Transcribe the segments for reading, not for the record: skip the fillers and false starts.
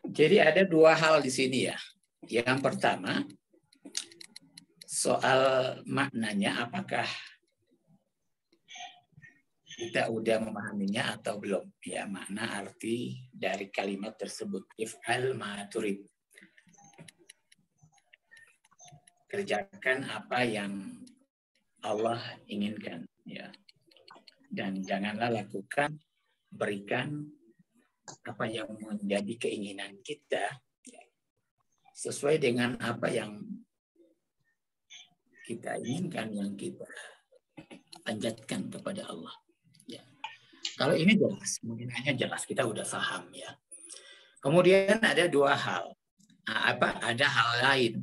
Jadi ada dua hal di sini ya. Yang pertama, soal maknanya, apakah kita udah memahaminya atau belum? Ya, makna arti dari kalimat tersebut. If'al ma turid. Kerjakan apa yang Allah inginkan. Ya. Dan janganlah lakukan, berikan apa yang menjadi keinginan kita sesuai dengan apa yang kita inginkan, yang kita panjatkan kepada Allah. Ya. Kalau ini jelas, mungkinnya jelas, kita udah paham ya. Kemudian ada dua hal. Ada hal lain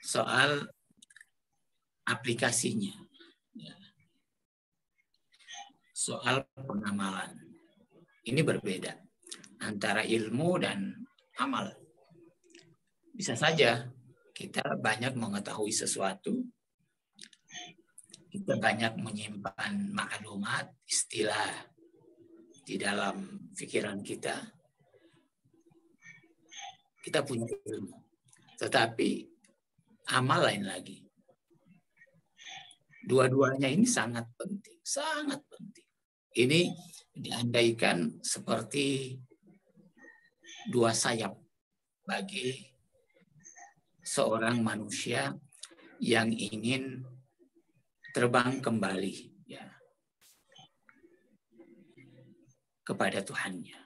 soal aplikasinya, ya. Soal pengamalan. Ini berbeda antara ilmu dan amal. Bisa saja kita banyak mengetahui sesuatu, kita banyak menyimpan maklumat, istilah di dalam pikiran kita. Kita punya ilmu. Tetapi amal lain lagi. Dua-duanya ini sangat penting, sangat penting. Ini diandaikan seperti dua sayap bagi seorang manusia yang ingin terbang kembali ya, kepada Tuhannya.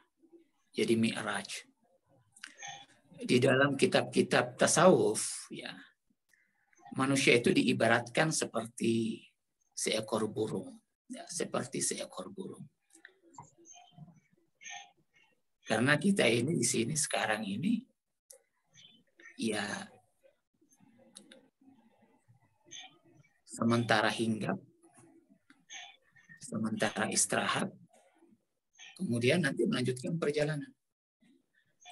Jadi mi'raj. Di dalam kitab-kitab tasawuf ya, manusia itu diibaratkan seperti seekor burung, ya, seperti seekor burung. Karena kita ini di sini sekarang ini ya sementara hinggap, sementara istirahat, kemudian nanti melanjutkan perjalanan.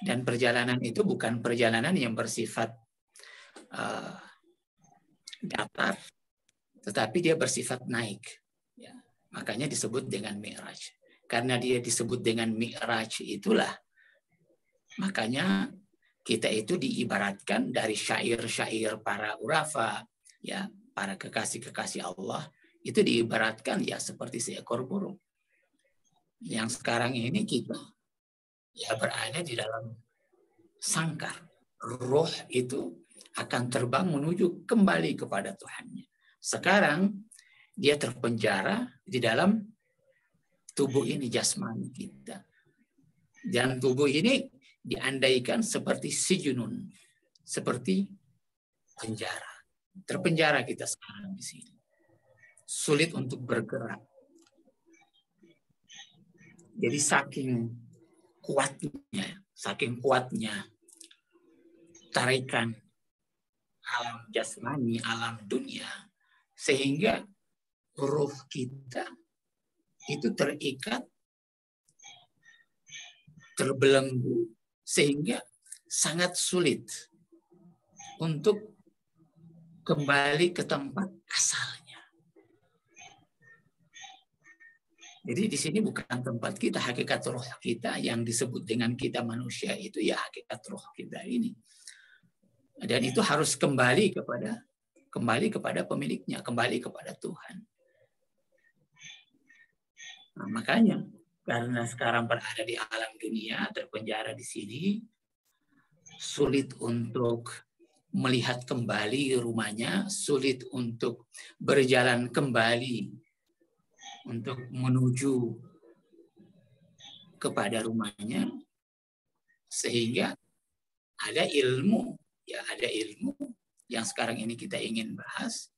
Dan perjalanan itu bukan perjalanan yang bersifat datar, tetapi dia bersifat naik. Ya, makanya disebut dengan mi'raj. Karena dia disebut dengan mi'raj itulah, makanya kita itu diibaratkan dari syair-syair para urafa, ya, para kekasih-kekasih Allah, itu diibaratkan ya seperti seekor burung. Yang sekarang ini kita ya berada di dalam sangkar. Roh itu akan terbang menuju kembali kepada Tuhannya. Sekarang dia terpenjara di dalam tubuh ini, jasmani kita. Dan tubuh ini diandaikan seperti sijunun, seperti penjara. Terpenjara kita sekarang di sini. Sulit untuk bergerak. Jadi saking kuatnya tarikan alam jasmani, alam dunia, sehingga ruh kita itu terikat, terbelenggu, sehingga sangat sulit untuk kembali ke tempat asalnya. Jadi di sini bukan tempat kita, hakikat roh kita yang disebut dengan kita manusia itu ya hakikat roh kita ini. Dan itu harus kembali kepada pemiliknya, kembali kepada Tuhan. Nah, makanya karena sekarang berada di alam dunia, terpenjara di sini, sulit untuk melihat kembali rumahnya, sulit untuk berjalan kembali untuk menuju kepada rumahnya, sehingga ada ilmu yang sekarang ini kita ingin bahas,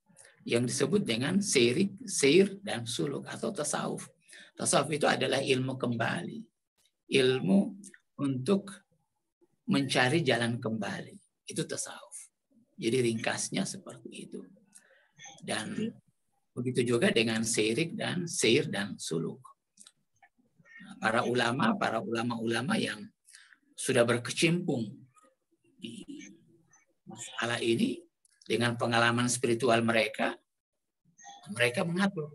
yang disebut dengan seir dan suluk atau tasawuf. Tasawuf itu adalah ilmu kembali, ilmu untuk mencari jalan kembali. Itu tasawuf. Jadi ringkasnya seperti itu. Dan begitu juga dengan seir dan suluk. Para ulama yang sudah berkecimpung di masalah ini dengan pengalaman spiritual mereka mengatur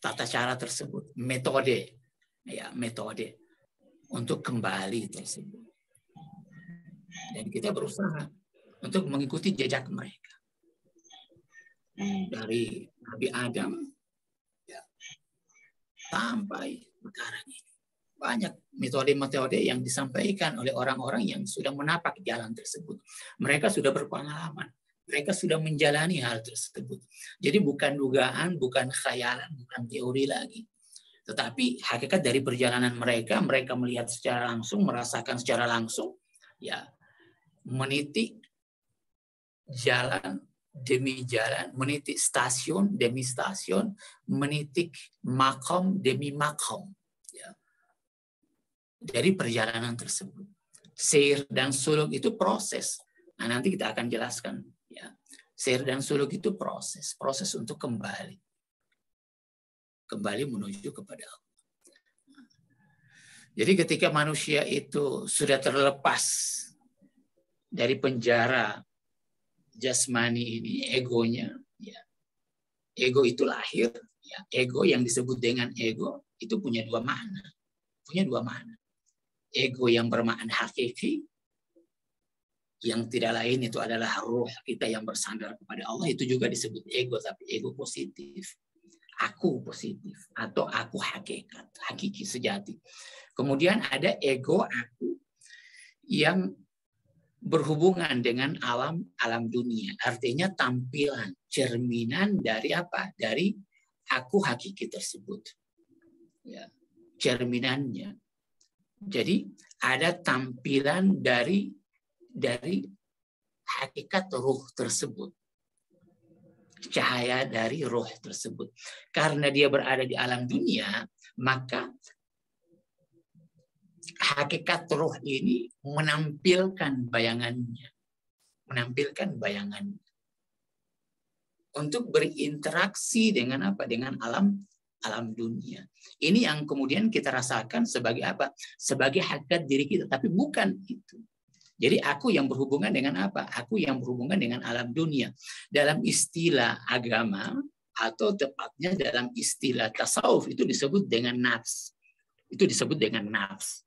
tata cara tersebut, metode ya metode untuk kembali tersebut. Dan kita berusaha untuk mengikuti jejak mereka. Dari Nabi Adam ya, sampai sekarang ini. Banyak metode-metode yang disampaikan oleh orang-orang yang sudah menapak jalan tersebut. Mereka sudah berpengalaman. Mereka sudah menjalani hal tersebut. Jadi bukan dugaan, bukan khayalan, bukan teori lagi. Tetapi hakikat dari perjalanan mereka, mereka melihat secara langsung, merasakan secara langsung, ya, meniti jalan demi jalan, meniti stasiun demi stasiun, meniti makom demi makom. Ya. Dari perjalanan tersebut. Seir dan suluk itu proses. Nah, nanti kita akan jelaskan. Ya. Seir dan suluk itu proses. Proses untuk kembali. Kembali menuju kepada Allah. Jadi ketika manusia itu sudah terlepas dari penjara jasmani ini, egonya. Ya. Ego itu lahir. Ya. Ego yang disebut dengan ego itu punya dua makna. Punya dua makna. Ego yang bermakna hakiki, yang tidak lain itu adalah ruh kita yang bersandar kepada Allah, itu juga disebut ego, tapi ego positif. Aku positif, atau aku hakikat, hakiki sejati. Kemudian ada ego aku yang berhubungan dengan alam dunia. Artinya tampilan, cerminan dari apa? Dari aku hakiki tersebut. Ya, cerminannya. Jadi ada tampilan dari hakikat ruh tersebut. Cahaya dari ruh tersebut. Karena dia berada di alam dunia, maka hakikat ruh ini menampilkan bayangannya. Menampilkan bayangannya. Untuk berinteraksi dengan apa? Dengan alam dunia. Ini yang kemudian kita rasakan sebagai apa? Sebagai hakikat diri kita, tapi bukan itu. Jadi aku yang berhubungan dengan apa? Aku yang berhubungan dengan alam dunia. Dalam istilah agama atau tepatnya dalam istilah tasawuf itu disebut dengan nafs. Itu disebut dengan nafs.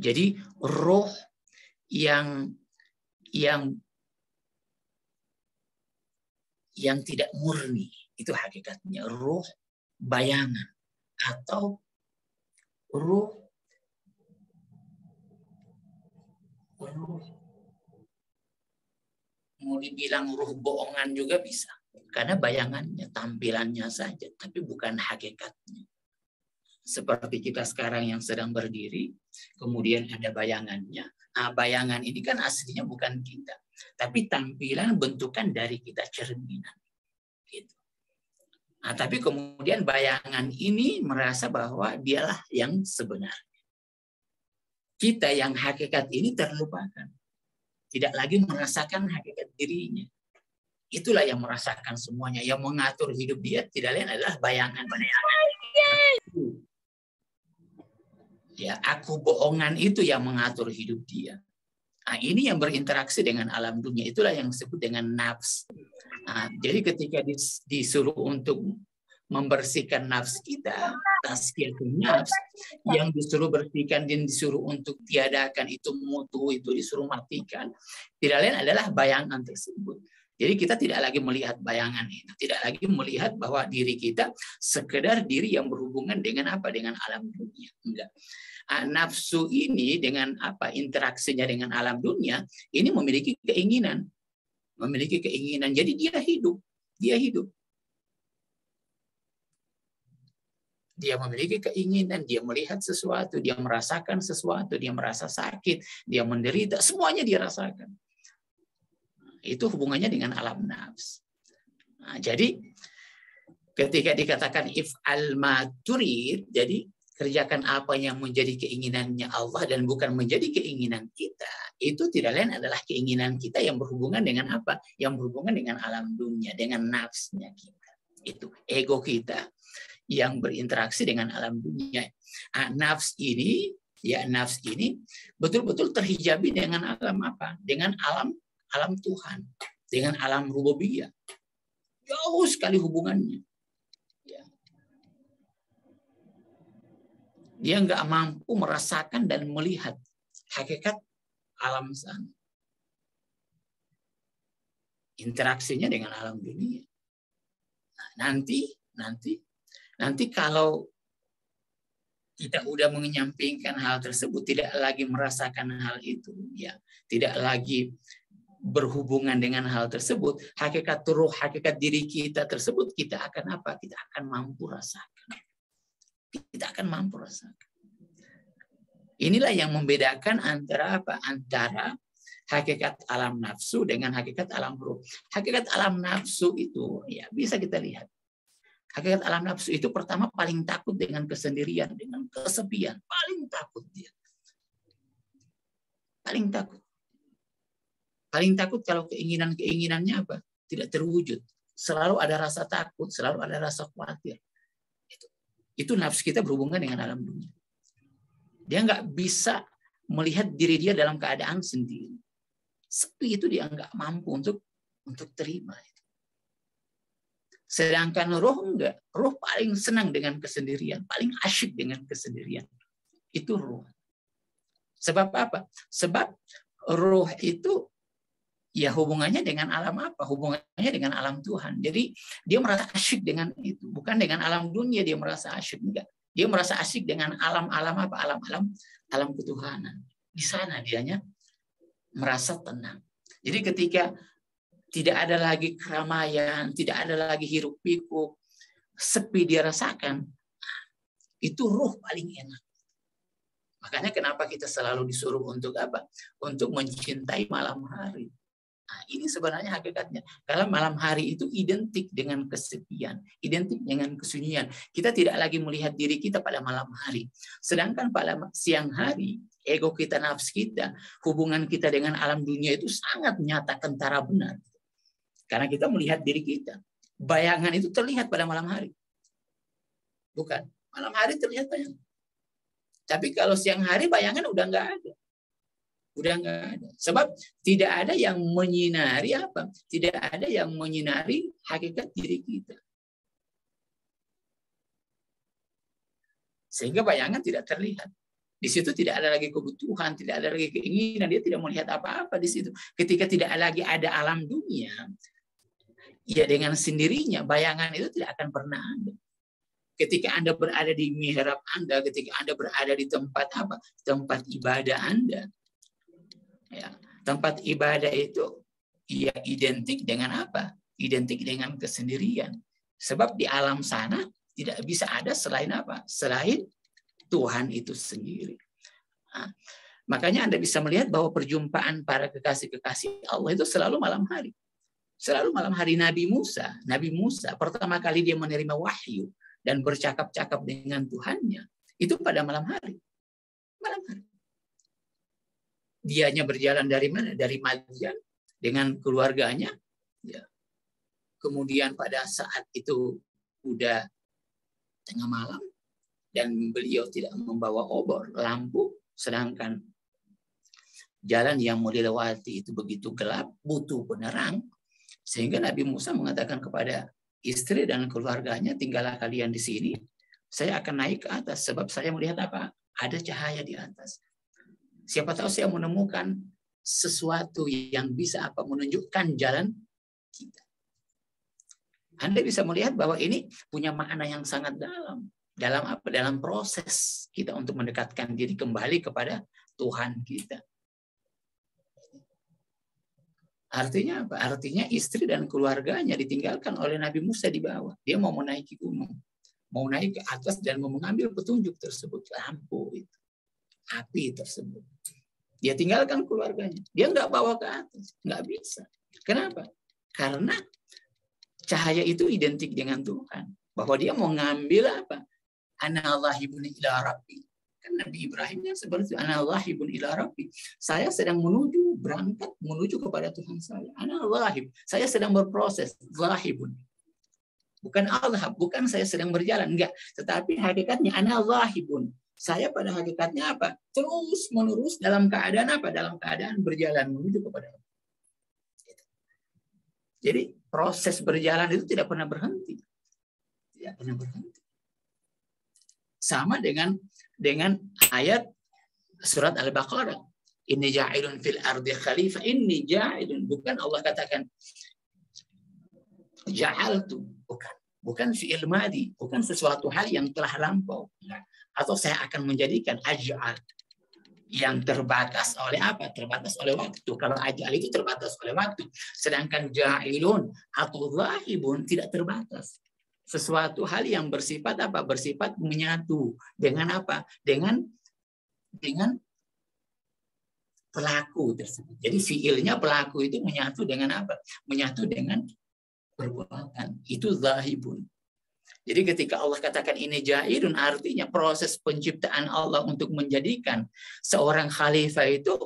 Jadi roh yang tidak murni. Itu hakikatnya ruh bayangan atau ruh mau dibilang ruh bohongan juga bisa. Karena bayangannya, tampilannya saja, tapi bukan hakikatnya. Seperti kita sekarang yang sedang berdiri, kemudian ada bayangannya. Nah, bayangan ini kan aslinya bukan kita, tapi tampilan bentukan dari kita, cerminan. Gitu. Nah, tapi kemudian bayangan ini merasa bahwa dialah yang sebenarnya. Kita yang hakikat ini terlupakan. Tidak lagi merasakan hakikat dirinya. Itulah yang merasakan semuanya. Yang mengatur hidup dia tidak lain adalah bayangan-bayangan. Ya, aku bohongan itu yang mengatur hidup dia. Nah, ini yang berinteraksi dengan alam dunia. Itulah yang disebut dengan nafs. Nah, jadi ketika disuruh untuk membersihkan nafs kita, tazkiyatun nafs, yang disuruh bersihkan dan disuruh untuk tiadakan itu mutu, itu disuruh matikan, tidak lain adalah bayangan tersebut. Jadi kita tidak lagi melihat bayangan itu, tidak lagi melihat bahwa diri kita sekedar diri yang berhubungan dengan apa? Dengan alam dunia. Enggak. Nafsu ini dengan apa? Interaksinya dengan alam dunia, ini memiliki keinginan. Memiliki keinginan. Jadi dia hidup. Dia hidup. Dia memiliki keinginan, dia melihat sesuatu, dia merasakan sesuatu, dia merasa sakit, dia menderita, semuanya dia rasakan. Itu hubungannya dengan alam nafs. Nah, jadi ketika dikatakan if'al ma turid, jadi kerjakan apa yang menjadi keinginannya Allah dan bukan menjadi keinginan kita, itu tidak lain adalah keinginan kita yang berhubungan dengan apa? Yang berhubungan dengan alam dunia, dengan nafsnya kita. Itu ego kita yang berinteraksi dengan alam dunia. Nafs ini, ya nafs ini betul-betul terhijabi dengan alam apa? Dengan alam Tuhan, dengan alam rububiyah. Jauh sekali hubungannya. Ya. Dia nggak mampu merasakan dan melihat hakikat alam sana. Interaksinya dengan alam dunia. Nah, nanti kalau kita udah menyampingkan hal tersebut, tidak lagi merasakan hal itu, ya, tidak lagi berhubungan dengan hal tersebut, hakikat ruh, hakikat diri kita tersebut, kita akan apa? Kita akan mampu rasakan. Kita akan mampu rasakan. Inilah yang membedakan antara apa? Antara hakikat alam nafsu dengan hakikat alam ruh. Hakikat alam nafsu itu ya bisa kita lihat. Hakikat alam nafsu itu pertama paling takut dengan kesendirian, dengan kesepian. Paling takut dia. Paling takut. Paling takut kalau keinginannya apa? Tidak terwujud. Selalu ada rasa takut, selalu ada rasa khawatir. Itu nafsu kita berhubungan dengan alam dunia. Dia nggak bisa melihat diri dia dalam keadaan sendiri. Sepi itu dia nggak mampu untuk terima. Sedangkan roh enggak. Roh paling senang dengan kesendirian. Paling asyik dengan kesendirian. Itu roh. Sebab apa? Sebab roh itu ya hubungannya dengan alam apa? Hubungannya dengan alam Tuhan. Jadi dia merasa asyik dengan itu. Bukan dengan alam dunia dia merasa asyik. Enggak. Dia merasa asyik dengan alam-alam apa? Alam ketuhanan. Di sana dianya merasa tenang. Jadi ketika tidak ada lagi keramaian, tidak ada lagi hiruk pikuk, sepi dia rasakan, itu ruh paling enak. Makanya kenapa kita selalu disuruh untuk apa? Untuk mencintai malam hari. Nah, ini sebenarnya hakikatnya. Karena malam hari itu identik dengan kesepian, identik dengan kesunyian. Kita tidak lagi melihat diri kita pada malam hari. Sedangkan pada siang hari, ego kita, nafsu kita, hubungan kita dengan alam dunia itu sangat nyata, kentara, benar. Karena kita melihat diri kita. Bayangan itu terlihat pada malam hari. Bukan. Malam hari terlihat bayangan. Tapi kalau siang hari bayangan udah nggak ada. Udah nggak ada. Sebab tidak ada yang menyinari apa? Tidak ada yang menyinari hakikat diri kita. Sehingga bayangan tidak terlihat. Di situ tidak ada lagi kebutuhan, tidak ada lagi keinginan. Dia tidak melihat apa-apa di situ. Ketika tidak lagi ada alam dunia, ya dengan sendirinya bayangan itu tidak akan pernah ada. Ketika Anda berada di mihrab Anda, ketika Anda berada di tempat apa? Tempat ibadah Anda. Ya, tempat ibadah itu ya identik dengan apa? Identik dengan kesendirian. Sebab di alam sana tidak bisa ada selain apa? Selain Tuhan itu sendiri. Nah, makanya Anda bisa melihat bahwa perjumpaan para kekasih-kekasih Allah itu selalu malam hari. Selalu malam hari. Nabi Musa pertama kali dia menerima wahyu dan bercakap-cakap dengan Tuhannya itu pada malam hari. Malam hari. Dianya berjalan dari mana? Dari Madian dengan keluarganya. Ya. Kemudian pada saat itu udah tengah malam dan beliau tidak membawa obor, lampu, sedangkan jalan yang mau dilewati itu begitu gelap, butuh penerang. Sehingga Nabi Musa mengatakan kepada istri dan keluarganya, tinggallah kalian di sini. Saya akan naik ke atas sebab saya melihat apa? Ada cahaya di atas. Siapa tahu saya menemukan sesuatu yang bisa apa? Menunjukkan jalan kita. Anda bisa melihat bahwa ini punya makna yang sangat dalam. Dalam apa? Dalam proses kita untuk mendekatkan diri kembali kepada Tuhan kita. Artinya apa? Artinya istri dan keluarganya ditinggalkan oleh Nabi Musa di bawah. Dia mau menaiki gunung. Mau naik ke atas dan mau mengambil petunjuk tersebut. Lampu itu. Api tersebut. Dia tinggalkan keluarganya. Dia nggak bawa ke atas. Nggak bisa. Kenapa? Karena cahaya itu identik dengan Tuhan. Bahwa dia mau ngambil apa? Ana Allahibun ila Rabbi. Kan Nabi Ibrahim yang seperti itu. Ana Allahibun ila Rabbi. Saya sedang berangkat menuju kepada Tuhan saya. Ana Allahib. Saya sedang berproses. Allahibun. Bukan Allah, bukan saya sedang berjalan. Enggak. Tetapi hakikatnya ana Allahibun. Saya pada hakikatnya apa? Terus menerus dalam keadaan apa? Dalam keadaan berjalan menuju kepada Allah. Jadi proses berjalan itu tidak pernah berhenti. Tidak pernah berhenti. Sama dengan dengan ayat surat Al-Baqarah. Inni ja'ilun fil ardi khalifah. Inni ja'ilun. Bukan Allah katakan ja'altu. Bukan fi'il madi. Bukan sesuatu hal yang telah lampau. Atau saya akan menjadikan aj'al. Yang terbatas oleh apa? Terbatas oleh waktu. Kalau aj'al itu terbatas oleh waktu. Sedangkan ja'ilun atau dhahibun tidak terbatas. Sesuatu hal yang bersifat apa? Bersifat menyatu. Dengan apa? Dengan pelaku tersebut. Jadi fiilnya pelaku itu menyatu dengan apa? Menyatu dengan perbuatan. Itu zahibun. Jadi ketika Allah katakan ini ja'ilun, artinya proses penciptaan Allah untuk menjadikan seorang khalifah itu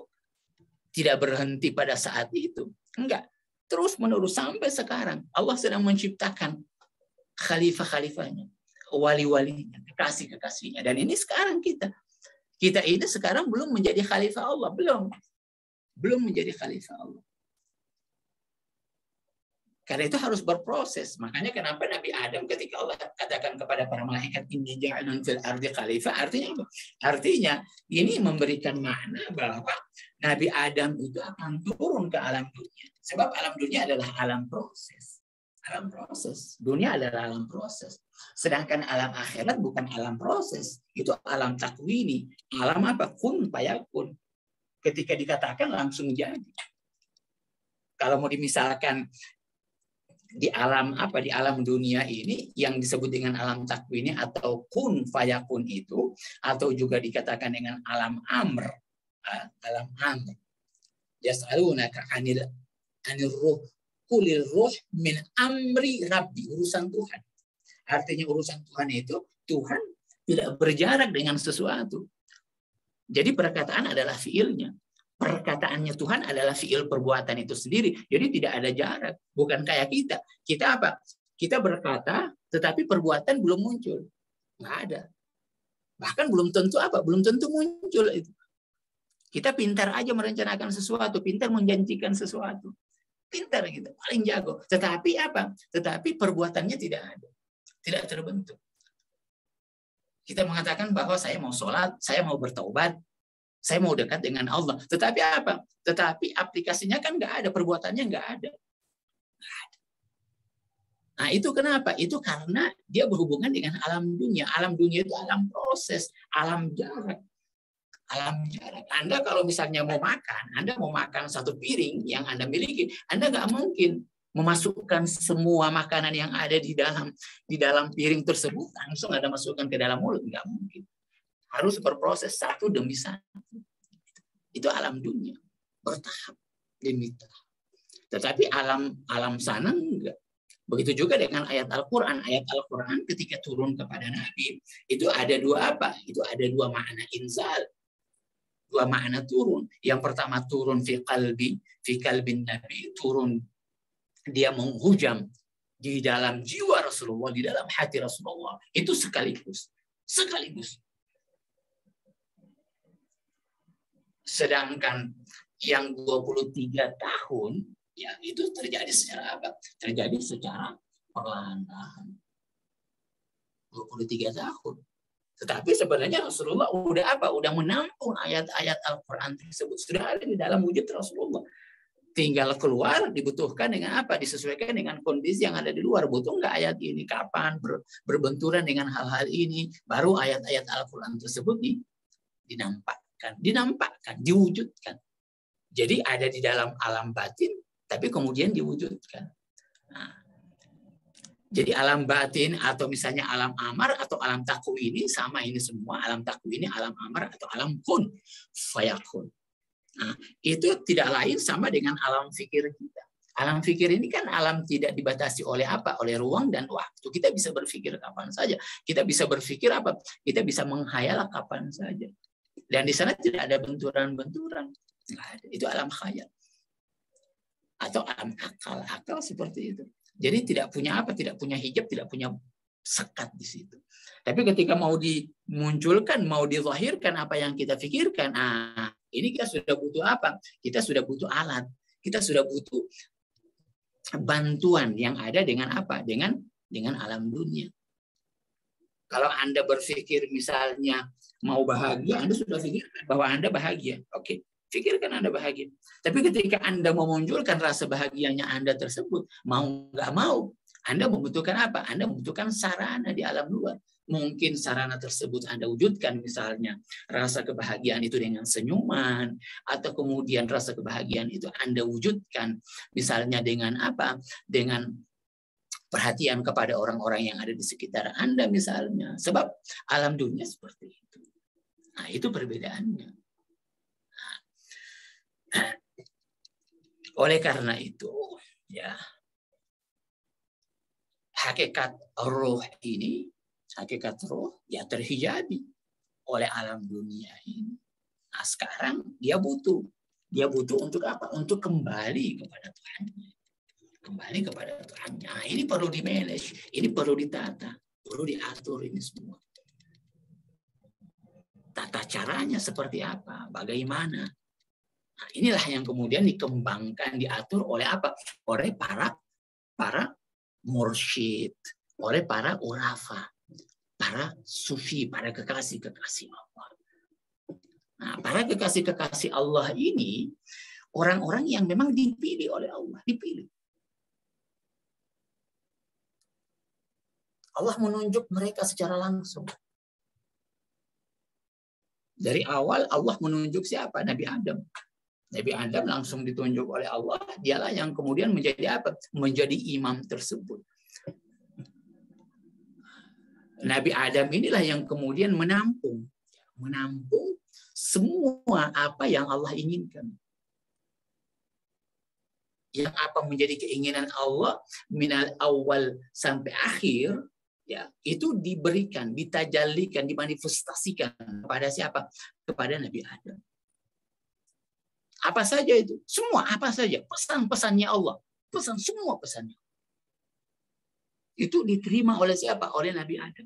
tidak berhenti pada saat itu. Enggak. Terus menerus sampai sekarang. Allah sedang menciptakan khalifah-khalifahnya, wali-walinya, kekasih-kekasihnya. Dan ini sekarang kita ini sekarang belum menjadi khalifah Allah. Belum menjadi khalifah Allah. Karena itu harus berproses. Makanya kenapa Nabi Adam ketika Allah katakan kepada para malaikat inni ja'ilun fil ardi khalifah, artinya apa? Artinya ini memberikan makna bahwa Nabi Adam itu akan turun ke alam dunia. Sebab alam dunia adalah alam proses. Alam proses. Dunia adalah alam proses. Sedangkan alam akhirat bukan alam proses. Itu alam takwini. Alam apa? Kun fayakun. Ketika dikatakan langsung jadi. Kalau mau dimisalkan di alam apa? Di alam dunia ini yang disebut dengan alam takwini atau kun fayakun itu, atau juga dikatakan dengan alam amr. Alam amr. Yas'alunaka anil ruh. Kulil ruh min amri rabbi, urusan Tuhan. Artinya urusan Tuhan itu, Tuhan tidak berjarak dengan sesuatu. Jadi perkataan adalah fiilnya. Perkataannya Tuhan adalah fiil perbuatan itu sendiri. Jadi tidak ada jarak. Bukan kayak kita. Kita apa? Kita berkata, tetapi perbuatan belum muncul. Nggak ada. Bahkan belum tentu apa? Belum tentu muncul itu. Kita pintar aja merencanakan sesuatu, pintar menjanjikan sesuatu. Pintar gitu, paling jago. Tetapi apa? Tetapi perbuatannya tidak ada. Tidak terbentuk. Kita mengatakan bahwa saya mau sholat, saya mau bertaubat, saya mau dekat dengan Allah. Tetapi apa? Tetapi aplikasinya kan nggak ada, perbuatannya nggak ada. Nah itu kenapa? Itu karena dia berhubungan dengan alam dunia. Alam dunia itu alam proses, alam jarak. Alam jarak. Anda kalau misalnya mau makan, Anda mau makan satu piring yang Anda miliki, Anda nggak mungkin memasukkan semua makanan yang ada di dalam piring tersebut langsung Anda masukkan ke dalam mulut, nggak mungkin. Harus berproses satu demi satu. Itu alam dunia, bertahap demi tahap. Tetapi alam sana enggak. Begitu juga dengan ayat Al-Quran. Ayat Al-Quran ketika turun kepada Nabi, itu ada dua apa? Itu ada dua makna inzal. Dua makna turun. Yang pertama turun fi kalbin Nabi, turun dia menghujam di dalam jiwa Rasulullah, di dalam hati Rasulullah. Itu sekaligus. Sedangkan yang 23 tahun ya itu terjadi secara apa? Terjadi secara perlahan-lahan. 23 tahun. Tetapi sebenarnya Rasulullah udah menampung ayat-ayat Al-Quran tersebut. Sudah ada di dalam wujud Rasulullah. Tinggal keluar dibutuhkan dengan apa? Disesuaikan dengan kondisi yang ada di luar. Butuh nggak ayat ini? Kapan berbenturan dengan hal-hal ini? Baru ayat-ayat Al-Quran tersebut dinampakkan, diwujudkan. Jadi ada di dalam alam batin, tapi kemudian diwujudkan. Nah, jadi alam batin atau misalnya alam amar atau alam takwini sama ini semua. Alam takwini, alam amar atau alam kun fayakun. Nah, itu tidak lain sama dengan alam fikir kita. Alam fikir ini kan alam tidak dibatasi oleh apa? Oleh ruang dan waktu. Kita bisa berpikir kapan saja. Kita bisa berpikir apa? Kita bisa menghayal kapan saja. Dan di sana tidak ada benturan-benturan. Itu alam khayal. Atau alam akal. Akal seperti itu. Jadi tidak punya apa? Tidak punya hijab, tidak punya sekat di situ. Tapi ketika mau dimunculkan, mau dizahirkan apa yang kita pikirkan, ini kita sudah butuh apa? Kita sudah butuh alat. Kita sudah butuh bantuan yang ada dengan apa? Dengan alam dunia. Kalau Anda berpikir misalnya mau bahagia, Anda sudah pikirkan bahwa Anda bahagia. Oke, pikirkan Anda bahagia. Tapi ketika Anda memunculkan rasa bahagianya Anda tersebut, mau nggak mau, Anda membutuhkan apa? Anda membutuhkan sarana di alam luar. Mungkin sarana tersebut Anda wujudkan, misalnya rasa kebahagiaan itu dengan senyuman, atau kemudian rasa kebahagiaan itu Anda wujudkan misalnya dengan apa? Dengan perhatian kepada orang-orang yang ada di sekitar Anda misalnya. Sebab alam dunia seperti itu. Nah, itu perbedaannya. Nah, oleh karena itu, ya, hakikat roh ini, hakikat roh ya terhijabi oleh alam dunia ini. Nah, sekarang dia butuh untuk apa? Untuk kembali kepada Tuhan. Kembali kepada Tuhan. Nah, ini perlu di-manage, ini perlu ditata, perlu diatur ini semua. Tata caranya seperti apa? Bagaimana? Nah, inilah yang kemudian dikembangkan, diatur oleh apa? Oleh para mursyid, oleh para urafa, para sufi, para kekasih-kekasih Allah. Nah, para kekasih-kekasih Allah ini orang-orang yang memang dipilih oleh Allah, dipilih. Allah menunjuk mereka secara langsung. Dari awal Allah menunjuk siapa? Nabi Adam. Nabi Adam langsung ditunjuk oleh Allah. Dialah yang kemudian menjadi apa? Menjadi imam tersebut. Nabi Adam inilah yang kemudian menampung semua apa yang Allah inginkan. Yang apa menjadi keinginan Allah minal awal sampai akhir, ya, itu diberikan, ditajallikan, dimanifestasikan kepada siapa? Kepada Nabi Adam. Apa saja itu? Semua apa saja? Pesan-pesannya Allah. Semua pesannya. Itu diterima oleh siapa? Oleh Nabi Adam.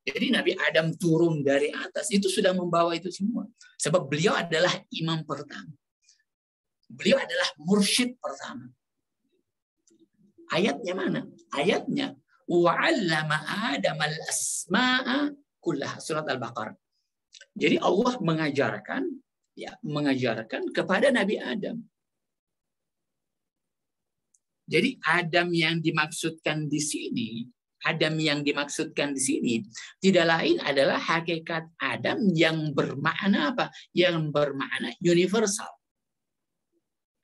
Jadi Nabi Adam turun dari atas itu sudah membawa itu semua. Sebab beliau adalah imam pertama. Beliau adalah mursyid pertama. Ayatnya mana? Ayatnya wa'allama Adam al-asma'a kullaha, surat Al-Baqarah. Jadi Allah mengajarkan kepada Nabi Adam. Jadi Adam yang dimaksudkan di sini tidak lain adalah hakikat Adam yang bermakna apa? Yang bermakna universal.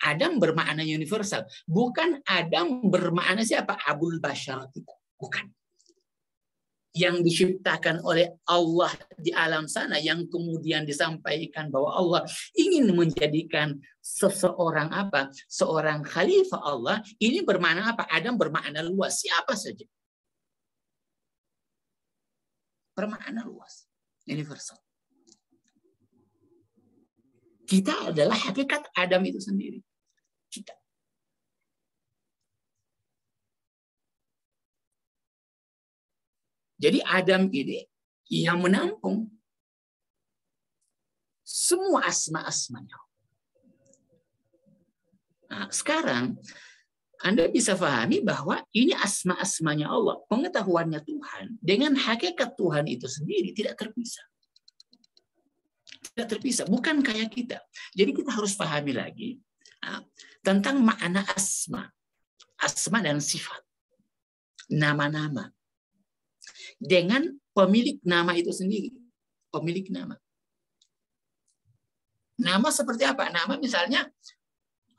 Adam bermakna universal, bukan Adam bermakna siapa? Abul Bashar kita, bukan. Yang diciptakan oleh Allah di alam sana, yang kemudian disampaikan bahwa Allah ingin menjadikan seseorang apa? Seorang khalifah Allah. Ini bermakna apa? Adam bermakna luas, siapa saja. Bermakna luas, universal. Kita adalah hakikat Adam itu sendiri. Kita. Jadi Adam ini yang menampung semua asma-asmanya. Nah, sekarang Anda bisa pahami bahwa ini asma-asmanya Allah. Pengetahuannya Tuhan dengan hakikat Tuhan itu sendiri tidak terpisah. Tidak terpisah. Bukan kayak kita. Jadi kita harus pahami lagi tentang makna asma. Asma dan sifat. Nama-nama. Dengan pemilik nama itu sendiri. Pemilik nama. Nama seperti apa? Nama misalnya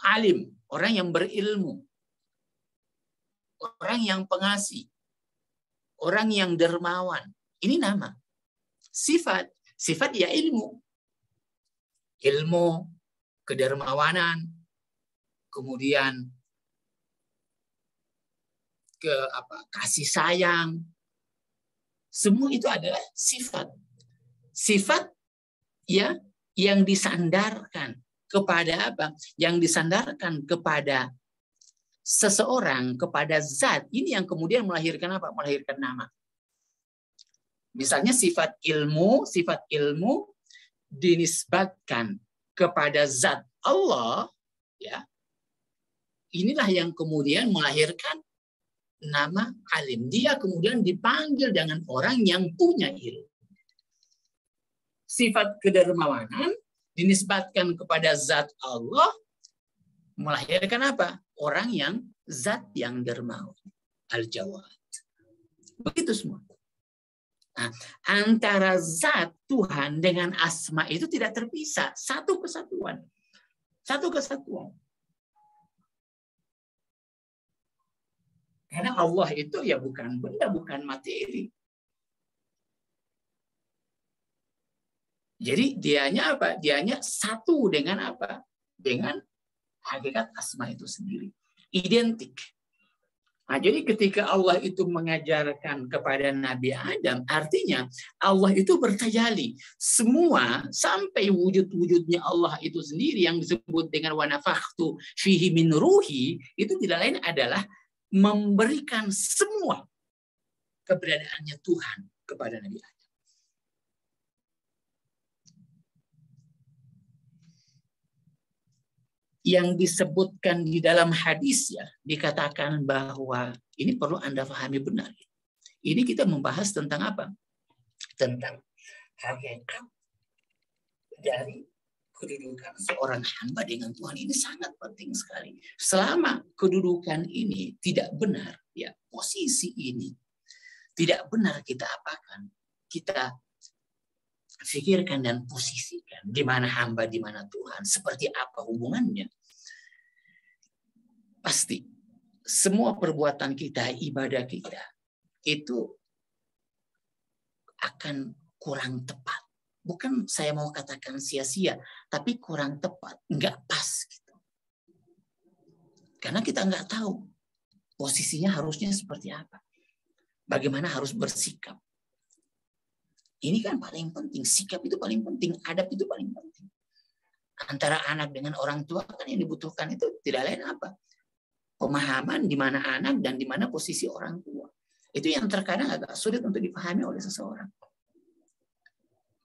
alim, orang yang berilmu. Orang yang pengasih. Orang yang dermawan. Ini nama. Sifat. Sifat ya ilmu. Ilmu, kedermawanan, kemudian kasih sayang. Semua itu adalah sifat. Sifat ya yang disandarkan kepada apa? Yang disandarkan kepada seseorang, kepada zat. Ini yang kemudian melahirkan apa? Melahirkan nama. Misalnya sifat ilmu dinisbatkan kepada zat Allah, ya. Inilah yang kemudian melahirkan nama alim. Dia kemudian dipanggil dengan orang yang punya ilmu. Sifat kedermawanan dinisbatkan kepada zat Allah, melahirkan apa? Orang yang zat yang dermawan. Al-Jawad. Begitu semua. Nah, antara zat Tuhan dengan asma itu tidak terpisah. Satu kesatuan. Satu kesatuan. Karena Allah itu ya bukan benda, bukan materi. Jadi dianya apa? Dianya satu dengan apa? Dengan hakikat asma itu sendiri. Identik. Nah, jadi ketika Allah itu mengajarkan kepada Nabi Adam, artinya Allah itu bertajali. Semua sampai wujud-wujudnya Allah itu sendiri yang disebut dengan wa nafakhtu fihi min ruhi, itu tidak lain adalah memberikan semua keberadaannya Tuhan kepada Nabi Adam. Yang disebutkan di dalam hadis ya, dikatakan bahwa ini perlu Anda pahami benar. Ini kita membahas tentang apa? Tentang hakikat dari kedudukan seorang hamba dengan Tuhan. Ini sangat penting sekali. Selama kedudukan ini tidak benar, ya posisi ini tidak benar kita apakan, kita pikirkan dan posisikan di mana hamba, di mana Tuhan, seperti apa hubungannya. Pasti semua perbuatan kita, ibadah kita itu akan kurang tepat. Bukan saya mau katakan sia-sia, tapi kurang tepat, nggak pas gitu. Karena kita nggak tahu posisinya harusnya seperti apa. Bagaimana harus bersikap. Ini kan paling penting, sikap itu paling penting, adab itu paling penting. Antara anak dengan orang tua kan yang dibutuhkan itu tidak lain apa? Pemahaman di mana anak dan di mana posisi orang tua. Itu yang terkadang agak sulit untuk dipahami oleh seseorang.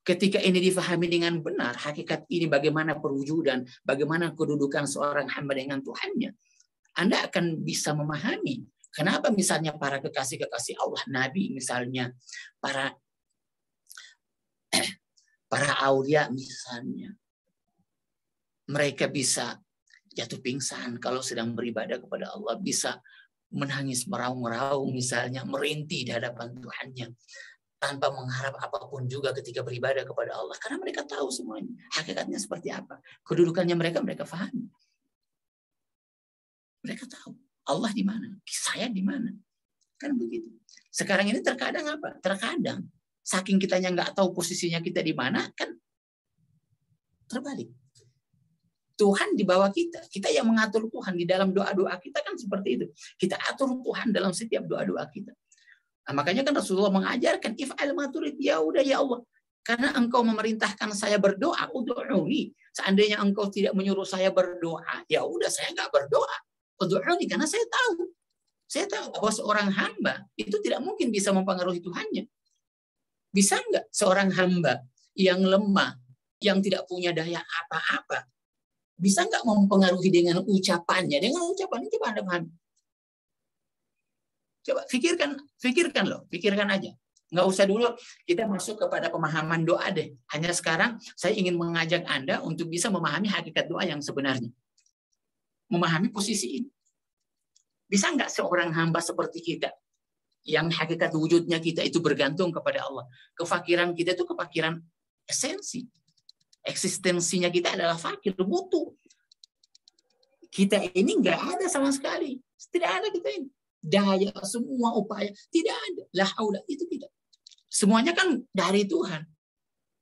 Ketika ini difahami dengan benar, hakikat ini bagaimana perwujudan, bagaimana kedudukan seorang hamba dengan Tuhannya, Anda akan bisa memahami kenapa misalnya para kekasih-kekasih Allah, Nabi misalnya, para aulia misalnya, mereka bisa jatuh pingsan kalau sedang beribadah kepada Allah, bisa menangis meraung-raung misalnya, merintih di hadapan Tuhannya, tanpa mengharap apapun juga ketika beribadah kepada Allah. Karena mereka tahu semuanya. Hakikatnya seperti apa. Kedudukannya mereka pahami. Mereka tahu. Allah di mana. Saya di mana. Kan begitu. Sekarang ini terkadang apa? Terkadang. Saking kitanya nggak tahu posisinya kita di mana, kan terbalik. Tuhan di bawah kita. Kita yang mengatur Tuhan di dalam doa-doa kita kan seperti itu. Kita atur Tuhan dalam setiap doa-doa kita. Nah, makanya kan Rasulullah mengajarkan if'al ma turid, ya udah ya Allah, karena engkau memerintahkan saya berdoa, ud'uni. Seandainya engkau tidak menyuruh saya berdoa, ya udah saya nggak berdoa. Ud'uni, karena saya tahu bahwa seorang hamba itu tidak mungkin bisa mempengaruhi Tuhannya. Bisa nggak seorang hamba yang lemah, yang tidak punya daya apa-apa, bisa nggak mempengaruhi dengan ucapannya? Dengan ucapannya coba Anda pahami. Coba pikirkan aja. Nggak usah dulu kita masuk kepada pemahaman doa deh. Hanya sekarang saya ingin mengajak Anda untuk bisa memahami hakikat doa yang sebenarnya. Memahami posisi ini. Bisa nggak seorang hamba seperti kita, yang hakikat wujudnya kita itu bergantung kepada Allah. Kefakiran kita itu kefakiran esensi. Eksistensinya kita adalah fakir, butuh. Kita ini nggak ada sama sekali. Tidak ada kita ini. Daya, semua upaya, tidak ada. La haula, itu tidak. Semuanya kan dari Tuhan.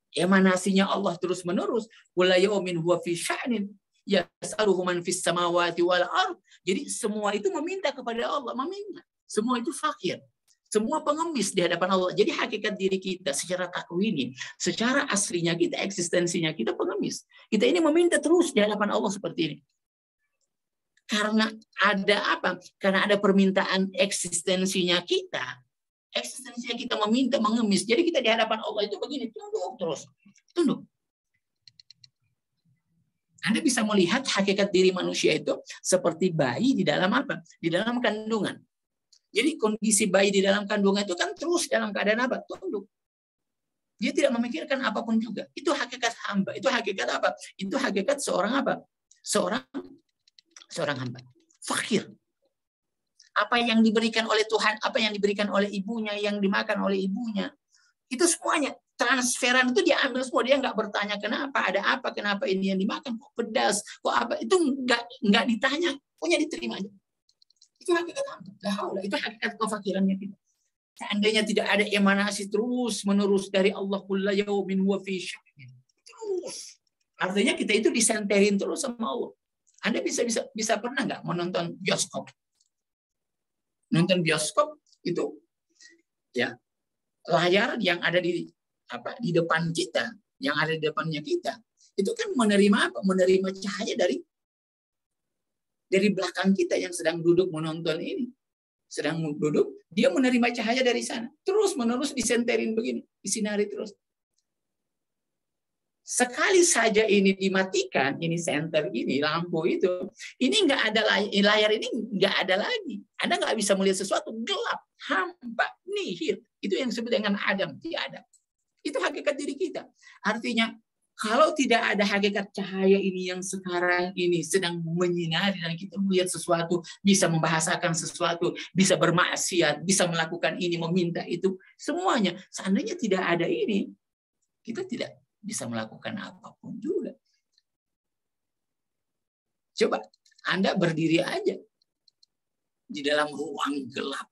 Emanasinya Allah terus menerus. Wala yaumin huwa fi sya'nin yas'aluhu man fis samawati wal ard. Jadi semua itu meminta kepada Allah, meminta. Semua itu fakir. Semua pengemis di hadapan Allah. Jadi hakikat diri kita secara takwini, secara aslinya kita, eksistensinya kita pengemis. Kita ini meminta terus di hadapan Allah seperti ini. Karena ada apa? Karena ada permintaan eksistensinya kita. Eksistensinya kita meminta, mengemis. Jadi kita di hadapan Allah itu begini, tunduk terus. Tunduk. Anda bisa melihat hakikat diri manusia itu seperti bayi di dalam apa? Di dalam kandungan. Jadi kondisi bayi di dalam kandungan itu kan terus dalam keadaan apa? Tunduk. Dia tidak memikirkan apapun juga. Itu hakikat hamba. Itu hakikat apa? Itu hakikat seorang apa? Seorang hamba. Fakir. Apa yang diberikan oleh Tuhan, apa yang diberikan oleh ibunya, yang dimakan oleh ibunya, itu semuanya transferan itu dia ambil semua. Dia nggak bertanya kenapa, ada apa, kenapa ini yang dimakan, kok pedas, kok apa. Itu nggak ditanya, pokoknya diterima aja. Itu hakikat hamba. Itu hakikat kefakirannya kita. Seandainya tidak ada emanasi terus menerus dari Allah, kullu yaumin huwa fi sya'nin. Terus. Artinya kita itu disenterin terus sama Allah. Anda bisa pernah nggak menonton bioskop? Nonton bioskop itu ya layar yang ada di depan kita, yang ada di depannya kita, itu kan menerima apa? Menerima cahaya dari belakang kita yang sedang duduk menonton ini. Sedang duduk, dia menerima cahaya dari sana. Terus menerus disenterin begini, disinari terus. Sekali saja ini dimatikan, ini senter ini, lampu itu, ini nggak ada layar ini nggak ada lagi. Anda nggak bisa melihat sesuatu, gelap, hampa, nihil. Itu yang disebut dengan Adam, tiada. Itu hakikat diri kita. Artinya, kalau tidak ada hakikat cahaya ini yang sekarang ini sedang menyinari dan kita melihat sesuatu, bisa membahasakan sesuatu, bisa bermaksiat, bisa melakukan ini, meminta itu, semuanya. Seandainya tidak ada ini, kita tidak bisa melakukan apapun juga. Coba Anda berdiri aja di dalam ruang gelap.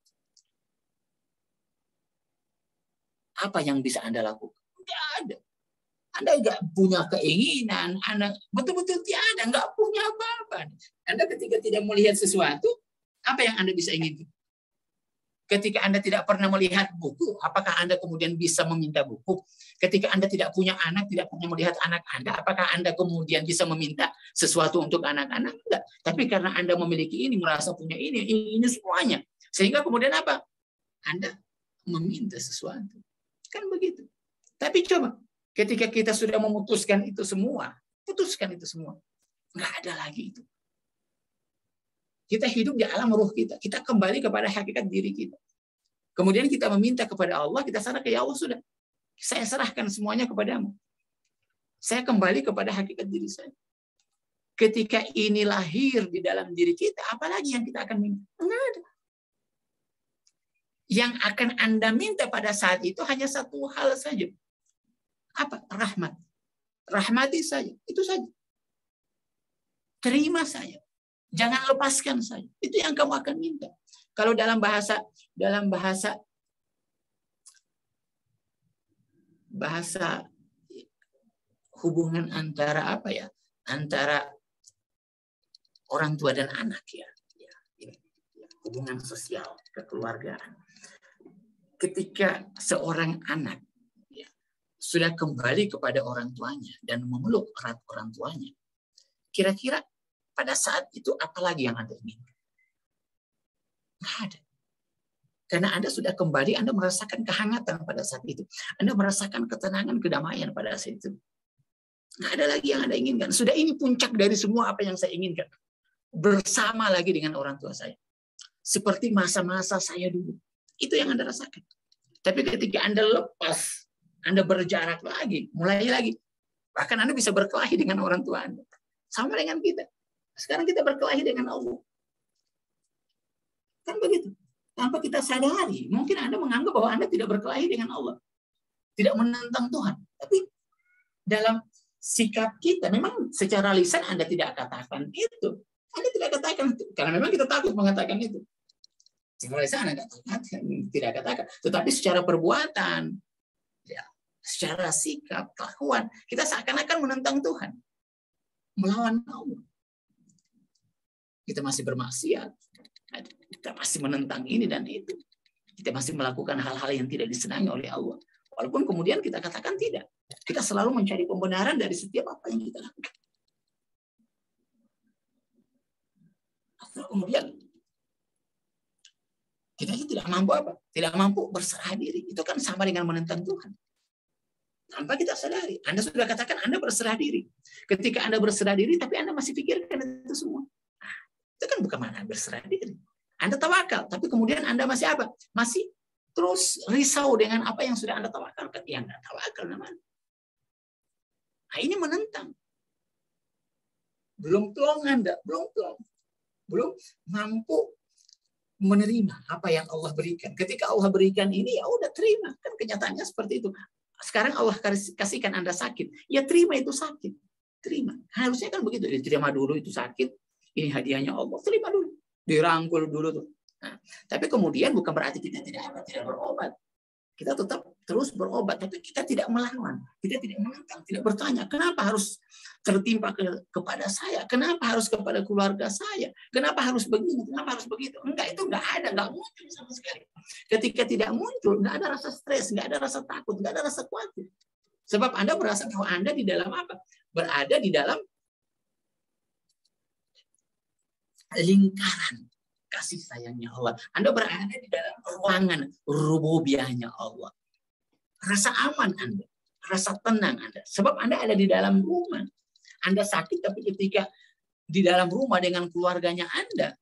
Apa yang bisa Anda lakukan? Tidak ada. Anda nggak punya keinginan, Anda betul-betul tiada, nggak punya apa-apa. Anda ketika tidak melihat sesuatu, apa yang Anda bisa inginkan? Ketika Anda tidak pernah melihat buku, apakah Anda kemudian bisa meminta buku? Ketika Anda tidak punya anak, tidak pernah melihat anak Anda, apakah Anda kemudian bisa meminta sesuatu untuk anak-anak? Enggak. Tapi karena Anda memiliki ini, merasa punya ini semuanya. Sehingga kemudian apa? Anda meminta sesuatu. Kan begitu. Tapi coba, ketika kita sudah memutuskan itu semua, putuskan itu semua. Enggak ada lagi itu. Kita hidup di alam ruh kita. Kita kembali kepada hakikat diri kita. Kemudian kita meminta kepada Allah, kita serahkan, ya Allah sudah. Saya serahkan semuanya kepadamu. Saya kembali kepada hakikat diri saya. Ketika ini lahir di dalam diri kita, apalagi yang kita akan minta? Enggak ada. Yang akan Anda minta pada saat itu hanya satu hal saja. Apa? Rahmat. Rahmati saya. Itu saja. Terima saya. Jangan lepaskan saya. Itu yang kamu akan minta. Kalau dalam bahasa hubungan antara apa ya? Antara orang tua dan anak ya. Hubungan sosial, kekeluargaan. Ketika seorang anak ya, sudah kembali kepada orang tuanya dan memeluk erat orang tuanya, kira-kira pada saat itu apalagi yang Anda inginkan? Nggak ada. Karena Anda sudah kembali, Anda merasakan kehangatan pada saat itu. Anda merasakan ketenangan, kedamaian pada saat itu. Nggak ada lagi yang Anda inginkan. Sudah ini puncak dari semua apa yang saya inginkan. Bersama lagi dengan orang tua saya. Seperti masa-masa saya dulu. Itu yang Anda rasakan. Tapi ketika Anda lepas, Anda berjarak lagi, mulai lagi. Bahkan Anda bisa berkelahi dengan orang tua Anda. Sama dengan kita. Sekarang kita berkelahi dengan Allah. Kan begitu. Tanpa kita sadari, mungkin Anda menganggap bahwa Anda tidak berkelahi dengan Allah. Tidak menentang Tuhan. Tapi dalam sikap kita, memang secara lisan Anda tidak katakan itu. Anda tidak katakan itu. Karena memang kita takut mengatakan itu. Secara lisan Anda tidak katakan. Tetapi secara perbuatan, ya, secara sikap, kelakuan, kita seakan-akan menentang Tuhan. Melawan Allah. Kita masih bermaksiat. Kita masih menentang ini dan itu. Kita masih melakukan hal-hal yang tidak disenangi oleh Allah. Walaupun kemudian kita katakan tidak. Kita selalu mencari pembenaran dari setiap apa yang kita lakukan. Atau kemudian kita tidak mampu apa? Tidak mampu berserah diri. Itu kan sama dengan menentang Tuhan. Tanpa kita sadari. Anda sudah katakan Anda berserah diri. Ketika Anda berserah diri, tapi Anda masih pikirkan itu semua. Itu kan bukan mana berserah diri. Anda tawakal, tapi kemudian Anda masih apa? Masih terus risau dengan apa yang sudah Anda tawakalkan. Ya Anda tawakal namanya. Nah, ini menentang. Belum plong Anda, belum mampu menerima apa yang Allah berikan. Ketika Allah berikan ini, ya udah terima. Kan kenyataannya seperti itu. Sekarang Allah kasihkan Anda sakit, ya terima itu sakit. Terima. Harusnya kan begitu. Diterima dulu itu sakit. Ini hadiahnya Allah. Terima dulu. Dirangkul dulu tuh. Nah, tapi kemudian bukan berarti kita tidak berobat. Kita tetap terus berobat, tapi kita tidak melawan, kita tidak menentang, tidak bertanya, kenapa harus tertimpa kepada saya? Kenapa harus kepada keluarga saya? Kenapa harus begini? Kenapa harus begitu? Enggak, itu enggak ada, enggak muncul sama sekali. Ketika tidak muncul, enggak ada rasa stres, enggak ada rasa takut, enggak ada rasa khawatir. Sebab Anda merasa bahwa Anda di dalam apa? Berada di dalam lingkaran kasih sayangnya Allah. Anda berada di dalam ruangan rububiyahnya Allah. Rasa aman Anda, rasa tenang Anda. Sebab Anda ada di dalam rumah. Anda sakit, tapi ketika di dalam rumah dengan keluarganya Anda,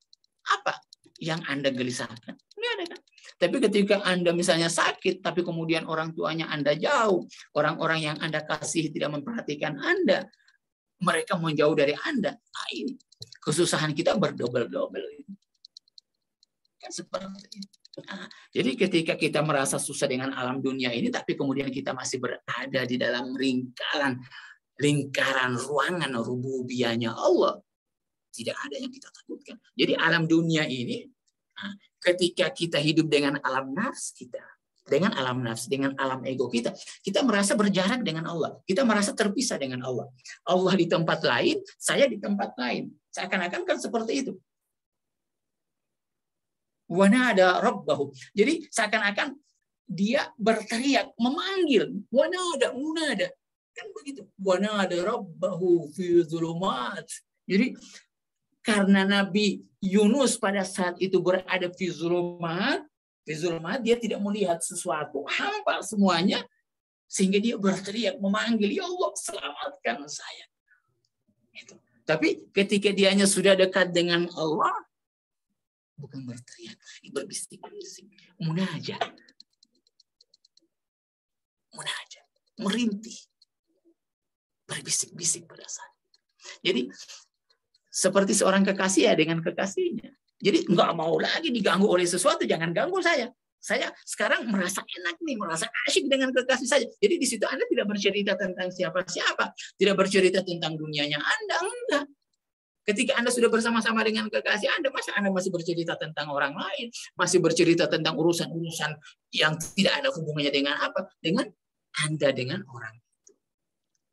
apa yang Anda gelisahkan? Nggak ada kan? Tapi ketika Anda misalnya sakit, tapi kemudian orang tuanya Anda jauh, orang-orang yang Anda kasih tidak memperhatikan Anda, mereka menjauh dari Anda. Nah, ini kesusahan kita berdobel-dobel. Kan seperti itu. Nah, jadi ketika kita merasa susah dengan alam dunia ini, tapi kemudian kita masih berada di dalam lingkaran ruangan rububiyahnya Allah, tidak ada yang kita takutkan. Jadi alam dunia ini, ketika kita hidup dengan alam nafs kita, dengan alam ego kita merasa berjarak dengan Allah, kita merasa terpisah dengan Allah. Allah di tempat lain, saya di tempat lain. Seakan-akan kan seperti itu. Wanada rabbahu. Jadi seakan-akan dia berteriak, memanggil. Wanada, munada. Kan begitu. Wanada rabbahu fi dzulumat. Jadi karena Nabi Yunus pada saat itu berada fi dzulumat, dia tidak melihat sesuatu, hampa semuanya, sehingga dia berteriak, memanggil, ya Allah, selamatkan saya. Itu. Tapi ketika dianya sudah dekat dengan Allah, bukan berteriak lagi, berbisik-bisik, munajat, merintih, berbisik-bisik pada saat. Jadi seperti seorang kekasih ya dengan kekasihnya. Jadi nggak mau lagi diganggu oleh sesuatu, jangan ganggu saya. Saya sekarang merasa enak nih, merasa asyik dengan kekasih saya. Jadi di situ Anda tidak bercerita tentang siapa-siapa, tidak bercerita tentang dunianya Anda, enggak. Ketika Anda sudah bersama-sama dengan kekasih Anda, masa Anda masih bercerita tentang orang lain, masih bercerita tentang urusan-urusan yang tidak ada hubungannya dengan apa? Dengan Anda, dengan orang.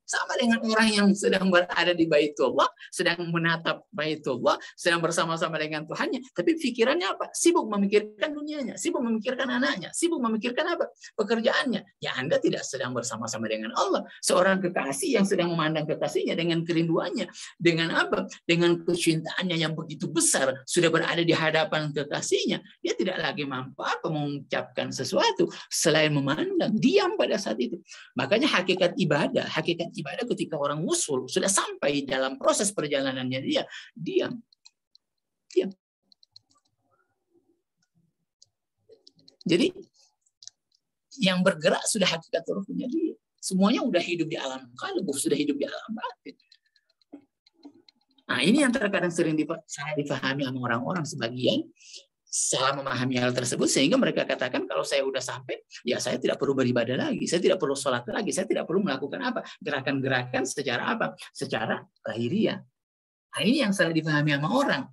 Sama dengan orang yang sedang berada di Baitullah, sedang menatap Baitullah, sedang bersama-sama dengan Tuhannya, tapi pikirannya apa? Sibuk memikirkan dunianya, sibuk memikirkan anaknya, sibuk memikirkan apa? Pekerjaannya. Ya Anda tidak sedang bersama-sama dengan Allah. Seorang kekasih yang sedang memandang kekasihnya dengan kerinduannya, dengan apa? Dengan kecintaannya yang begitu besar, sudah berada di hadapan kekasihnya, dia tidak lagi mampu apa mengucapkan sesuatu selain memandang, diam pada saat itu. Makanya hakikat ibadah ketika orang wusul sudah sampai dalam proses perjalanannya, dia diam. Jadi yang bergerak sudah hakikat ruhnya dia. Semuanya sudah hidup di alam qalbu, sudah hidup di alam batin. Nah, ini yang terkadang sering salah dipahami sama orang-orang sebagian. Salah memahami hal tersebut sehingga mereka katakan kalau saya udah sampai, ya saya tidak perlu beribadah lagi, saya tidak perlu sholat lagi, saya tidak perlu melakukan apa gerakan-gerakan secara apa, secara lahiriah. Nah, ini yang salah dipahami sama orang.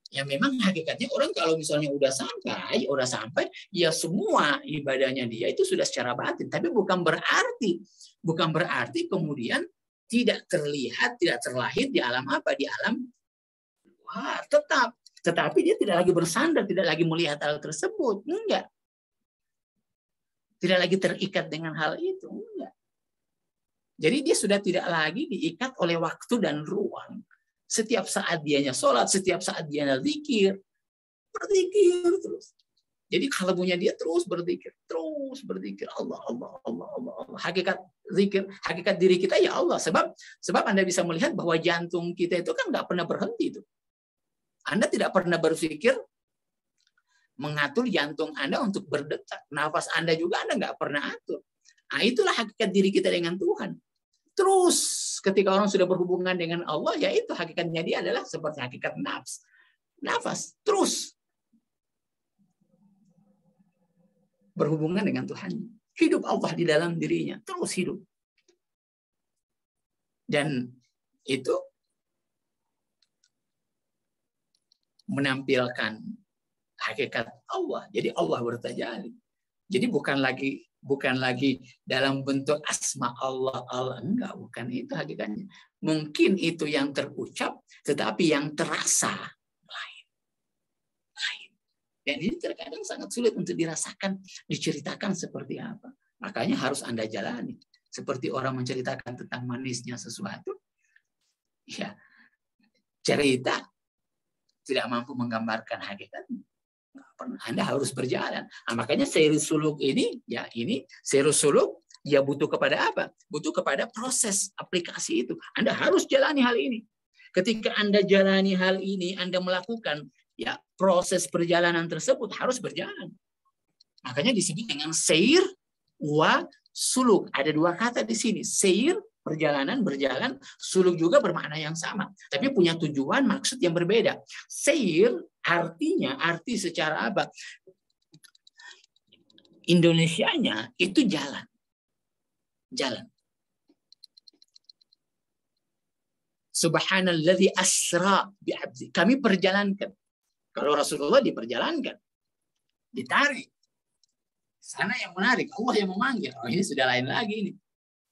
Ya memang hakikatnya orang kalau misalnya udah sampai, ya semua ibadahnya dia itu sudah secara batin, tapi bukan berarti kemudian tidak terlihat, tidak terlahir di alam apa, di alam tetap. Tetapi dia tidak lagi bersandar, tidak lagi melihat hal tersebut. Enggak. Tidak lagi terikat dengan hal itu. Enggak. Jadi dia sudah tidak lagi diikat oleh waktu dan ruang. Setiap saat dianya sholat, setiap saat dianya berzikir terus. Jadi kalbunya dia terus berzikir. Allah. Hakikat zikir, hakikat diri kita ya Allah. Sebab Anda bisa melihat bahwa jantung kita itu kan nggak pernah berhenti itu. Anda tidak pernah berpikir mengatur jantung Anda untuk berdetak. Nafas Anda juga Anda nggak pernah atur. Nah, itulah hakikat diri kita dengan Tuhan. Terus ketika orang sudah berhubungan dengan Allah, ya itu hakikatnya dia adalah seperti hakikat nafas. Terus berhubungan dengan Tuhan. Hidup Allah di dalam dirinya. Terus hidup. Dan itu menampilkan hakikat Allah. Jadi Allah bertajalli. Jadi bukan lagi dalam bentuk asma Allah, enggak, bukan itu hakikatnya. Mungkin itu yang terucap, tetapi yang terasa lain. Dan ini terkadang sangat sulit untuk dirasakan, diceritakan seperti apa. Makanya harus Anda jalani. Seperti orang menceritakan tentang manisnya sesuatu, ya cerita tidak mampu menggambarkan hakikatnya. Anda harus berjalan. Nah, makanya seri suluk ini, seri suluk, ya butuh kepada apa? Butuh kepada proses aplikasi itu. Anda harus jalani hal ini. Ketika Anda jalani hal ini, Anda melakukan, ya proses perjalanan tersebut harus berjalan. Makanya disebut dengan seir wa suluk. Ada dua kata di sini. Seir, perjalanan, berjalan. Suluk juga bermakna yang sama. Tapi punya tujuan, maksud yang berbeda. Seir arti secara apa? Indonesianya itu jalan. Jalan. Subhanalladzi asra bi'abdi. Kami perjalankan. Kalau Rasulullah diperjalankan. Ditarik. Sana yang menarik, Allah yang memanggil. Oh, ini sudah lain lagi ini.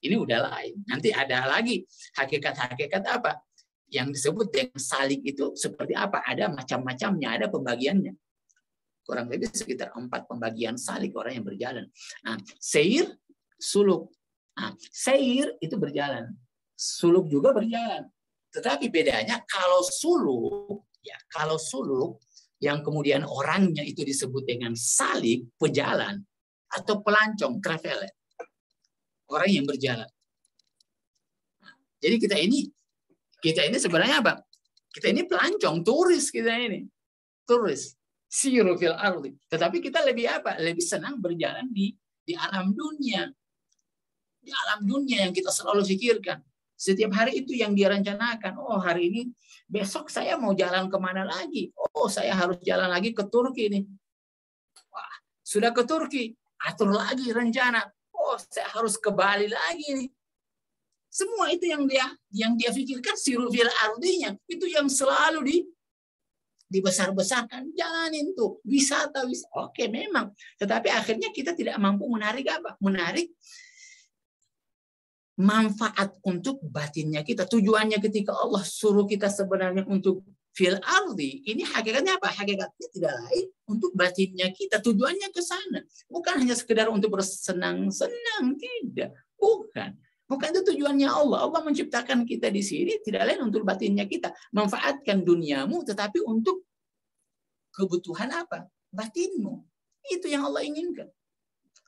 Ini udah lain. Nanti ada lagi hakikat-hakikat apa? Yang disebut dengan salik itu seperti apa? Ada macam-macamnya, ada pembagiannya. Kurang lebih sekitar 4 pembagian salik orang yang berjalan. Nah, seir, suluk. Nah, seir itu berjalan. Suluk juga berjalan. Tetapi bedanya kalau suluk yang kemudian orangnya itu disebut dengan salik, pejalan, atau pelancong, traveler. Orang yang berjalan. Jadi kita ini sebenarnya apa? Kita ini pelancong, turis kita ini. Turis. Siru fil ardi. Tetapi kita lebih apa? Lebih senang berjalan di alam dunia. Di alam dunia yang kita selalu pikirkan. Setiap hari itu yang dia rencanakan. Oh, hari ini, besok saya mau jalan kemana lagi? Oh, saya harus jalan lagi ke Turki nih. Wah, sudah ke Turki. Atur lagi rencana. Oh, saya harus ke Bali lagi nih. Semua itu yang dia pikirkan siru fil ardinya. Itu yang selalu dibesar-besarkan. Jalanin tuh. Wisata. Oke, memang. Tetapi akhirnya kita tidak mampu menarik apa? Menarik manfaat untuk batinnya kita. Tujuannya ketika Allah suruh kita sebenarnya untuk fil ardi, ini hakikatnya apa? Hakikatnya tidak lain untuk batinnya kita. Tujuannya ke sana. Bukan hanya sekedar untuk bersenang-senang, tidak. Bukan itu tujuannya Allah. Allah menciptakan kita di sini tidak lain untuk batinnya kita. Manfaatkan duniamu tetapi untuk kebutuhan apa? Batinmu. Itu yang Allah inginkan.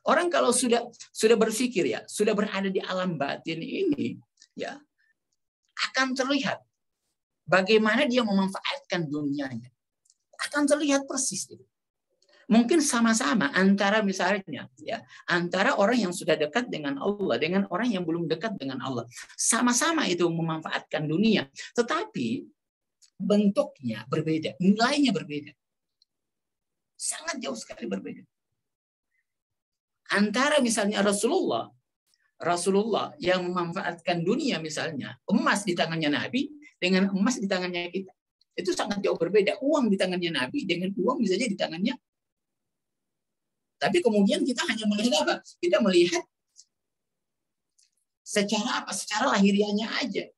Orang kalau sudah berpikir ya, sudah berada di alam batin ini, ya akan terlihat bagaimana dia memanfaatkan dunianya. Akan terlihat persis itu. Mungkin sama-sama antara misalnya ya, antara orang yang sudah dekat dengan Allah dengan orang yang belum dekat dengan Allah. Sama-sama itu memanfaatkan dunia, tetapi bentuknya berbeda, nilainya berbeda. Sangat jauh sekali berbeda. Antara misalnya Rasulullah yang memanfaatkan dunia misalnya, emas di tangannya Nabi dengan emas di tangannya kita. Itu sangat jauh berbeda. Uang di tangannya Nabi dengan uang misalnya di tangannya. Tapi kemudian kita hanya melihat apa? Kita melihat secara apa? Secara lahiriahnya aja.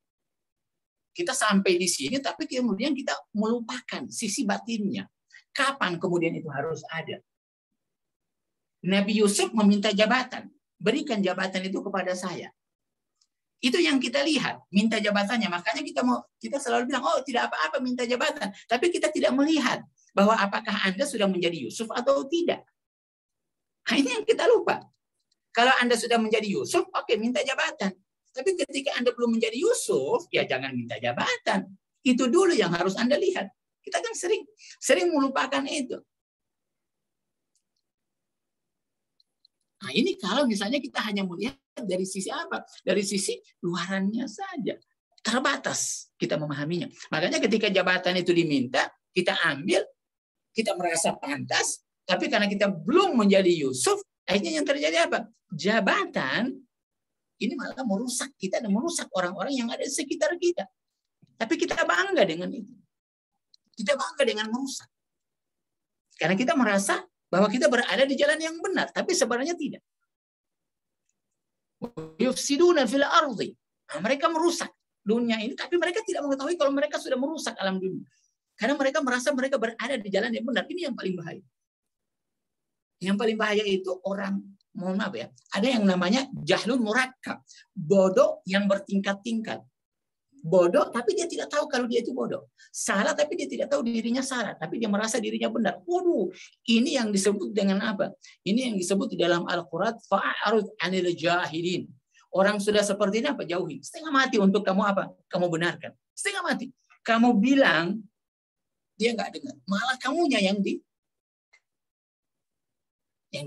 Kita sampai di sini tapi kemudian kita melupakan sisi batinnya. Kapan kemudian itu harus ada? Nabi Yusuf meminta jabatan. Berikan jabatan itu kepada saya. Itu yang kita lihat, minta jabatannya. Makanya kita selalu bilang, oh tidak apa-apa minta jabatan. Tapi kita tidak melihat bahwa apakah Anda sudah menjadi Yusuf atau tidak. Nah, ini yang kita lupa. Kalau Anda sudah menjadi Yusuf, oke, minta jabatan. Tapi ketika Anda belum menjadi Yusuf, ya jangan minta jabatan. Itu dulu yang harus Anda lihat. Kita kan sering melupakan itu. Nah, ini kalau misalnya kita hanya melihat dari sisi apa? Dari sisi luarannya saja. Terbatas kita memahaminya. Makanya ketika jabatan itu diminta, kita ambil, kita merasa pantas, tapi karena kita belum menjadi Yusuf, akhirnya yang terjadi apa? Jabatan ini malah merusak kita dan merusak orang-orang yang ada di sekitar kita. Tapi kita bangga dengan itu. Kita bangga dengan merusak. Karena kita merasa bahwa kita berada di jalan yang benar, tapi sebenarnya tidak. Yufsiduna fil ardi. Nah, mereka merusak dunia ini, tapi mereka tidak mengetahui kalau mereka sudah merusak alam dunia. Karena mereka merasa mereka berada di jalan yang benar. Ini yang paling bahaya. Yang paling bahaya itu orang, mohon maaf ya, ada yang namanya jahlul murakkab, bodoh yang bertingkat-tingkat. Bodoh, tapi dia tidak tahu kalau dia itu bodoh. Salah, tapi dia tidak tahu dirinya salah. Tapi dia merasa dirinya benar. Waduh, ini yang disebut dengan apa? Ini yang disebut di dalam Al-Quran, fa'arud anil jahilin. Orang sudah seperti ini apa? Jauhi. Setengah mati untuk kamu apa? Kamu benarkan. Setengah mati. Kamu bilang, dia nggak dengar. Malah kamunya yang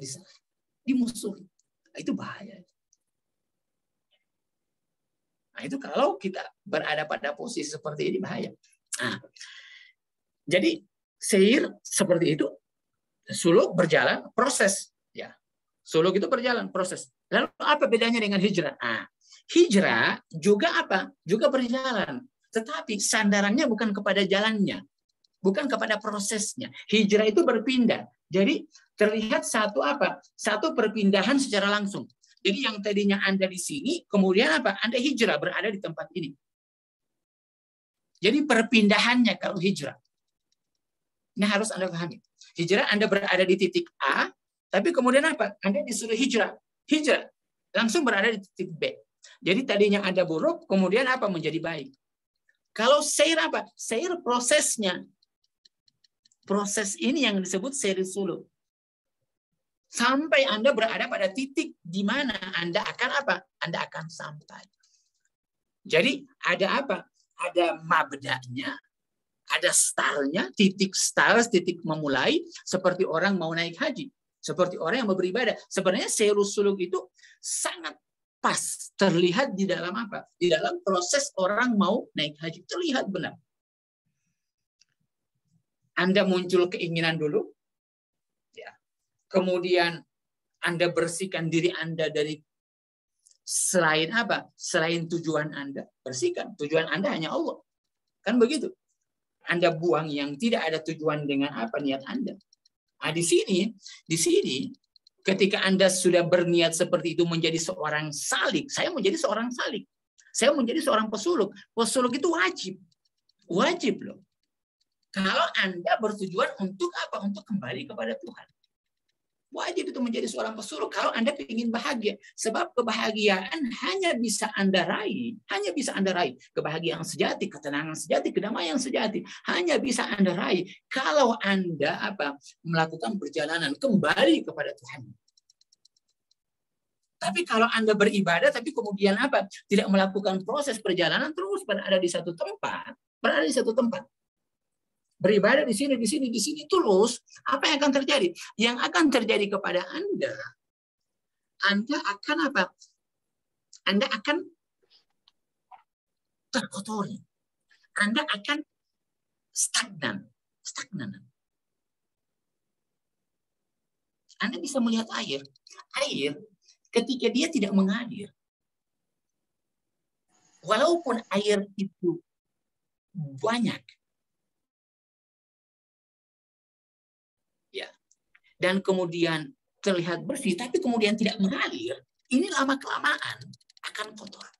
disalah. Dimusuhi. Itu bahaya. Nah, itu kalau kita berada pada posisi seperti ini bahaya. Nah, jadi sihir seperti itu, suluk berjalan proses, ya. Suluk itu berjalan proses. Lalu apa bedanya dengan hijrah? Nah, hijrah juga apa? Juga berjalan. Tetapi sandarannya bukan kepada jalannya, bukan kepada prosesnya. Hijrah itu berpindah. Jadi terlihat satu apa? Satu perpindahan secara langsung. Jadi yang tadinya Anda di sini, kemudian apa? Anda hijrah berada di tempat ini. Jadi perpindahannya kalau hijrah. Ini harus Anda pahami. Hijrah Anda berada di titik A, tapi kemudian apa? Anda disuruh hijrah. Hijrah. Langsung berada di titik B. Jadi tadinya Anda buruk, kemudian apa? Menjadi baik. Kalau seir apa? Seir prosesnya. Proses ini yang disebut seir suluk. Sampai Anda berada pada titik di mana Anda akan apa? Anda akan sampai. Jadi ada apa? Ada mabda'nya, ada startnya, titik start, titik memulai, seperti orang mau naik haji, seperti orang yang mau beribadah. Sebenarnya seirus suluk itu sangat pas terlihat di dalam apa? Di dalam proses orang mau naik haji. Terlihat benar. Anda muncul keinginan dulu, kemudian Anda bersihkan diri Anda dari selain apa? Selain tujuan Anda. Bersihkan. Tujuan Anda hanya Allah. Kan begitu. Anda buang yang tidak ada tujuan dengan apa niat Anda. Nah, di sini ketika Anda sudah berniat seperti itu menjadi seorang salik, saya menjadi seorang salik. Saya menjadi seorang pesuluk. Pesuluk itu wajib. Wajib loh. Kalau Anda bertujuan untuk apa? Untuk kembali kepada Tuhan. Wajib itu menjadi seorang pesuluk kalau Anda ingin bahagia. Sebab kebahagiaan hanya bisa Anda raih. Hanya bisa Anda raih. Kebahagiaan sejati, ketenangan sejati, kedamaian sejati. Hanya bisa Anda raih kalau Anda apa? Melakukan perjalanan kembali kepada Tuhan. Tapi kalau Anda beribadah, tapi kemudian apa? Tidak melakukan proses perjalanan, terus berada di satu tempat. Berada di satu tempat. Beribadah di sini terus, apa yang akan terjadi? Yang akan terjadi kepada Anda akan apa? Anda akan terkotori. Anda akan stagnan. Anda bisa melihat air. Air ketika dia tidak mengalir. Walaupun air itu banyak, dan kemudian terlihat bersih, tapi kemudian tidak mengalir, ini lama-kelamaan akan kotor.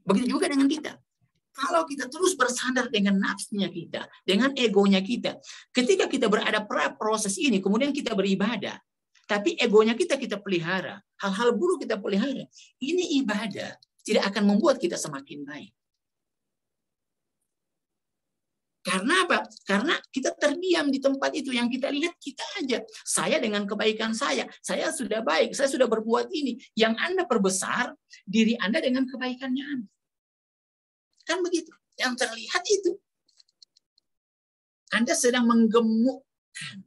Begitu juga dengan kita. Kalau kita terus bersandar dengan nafsunya kita, dengan egonya kita, ketika kita berada pada proses ini, kemudian kita beribadah, tapi egonya kita pelihara, hal-hal buruk kita pelihara, ini ibadah tidak akan membuat kita semakin baik. Karena apa? Karena kita terdiam di tempat itu. Yang kita lihat kita aja. Saya dengan kebaikan saya sudah baik, saya sudah berbuat ini. Yang Anda perbesar diri Anda dengan kebaikannya Anda. Kan begitu. Yang terlihat itu. Anda sedang menggemukkan.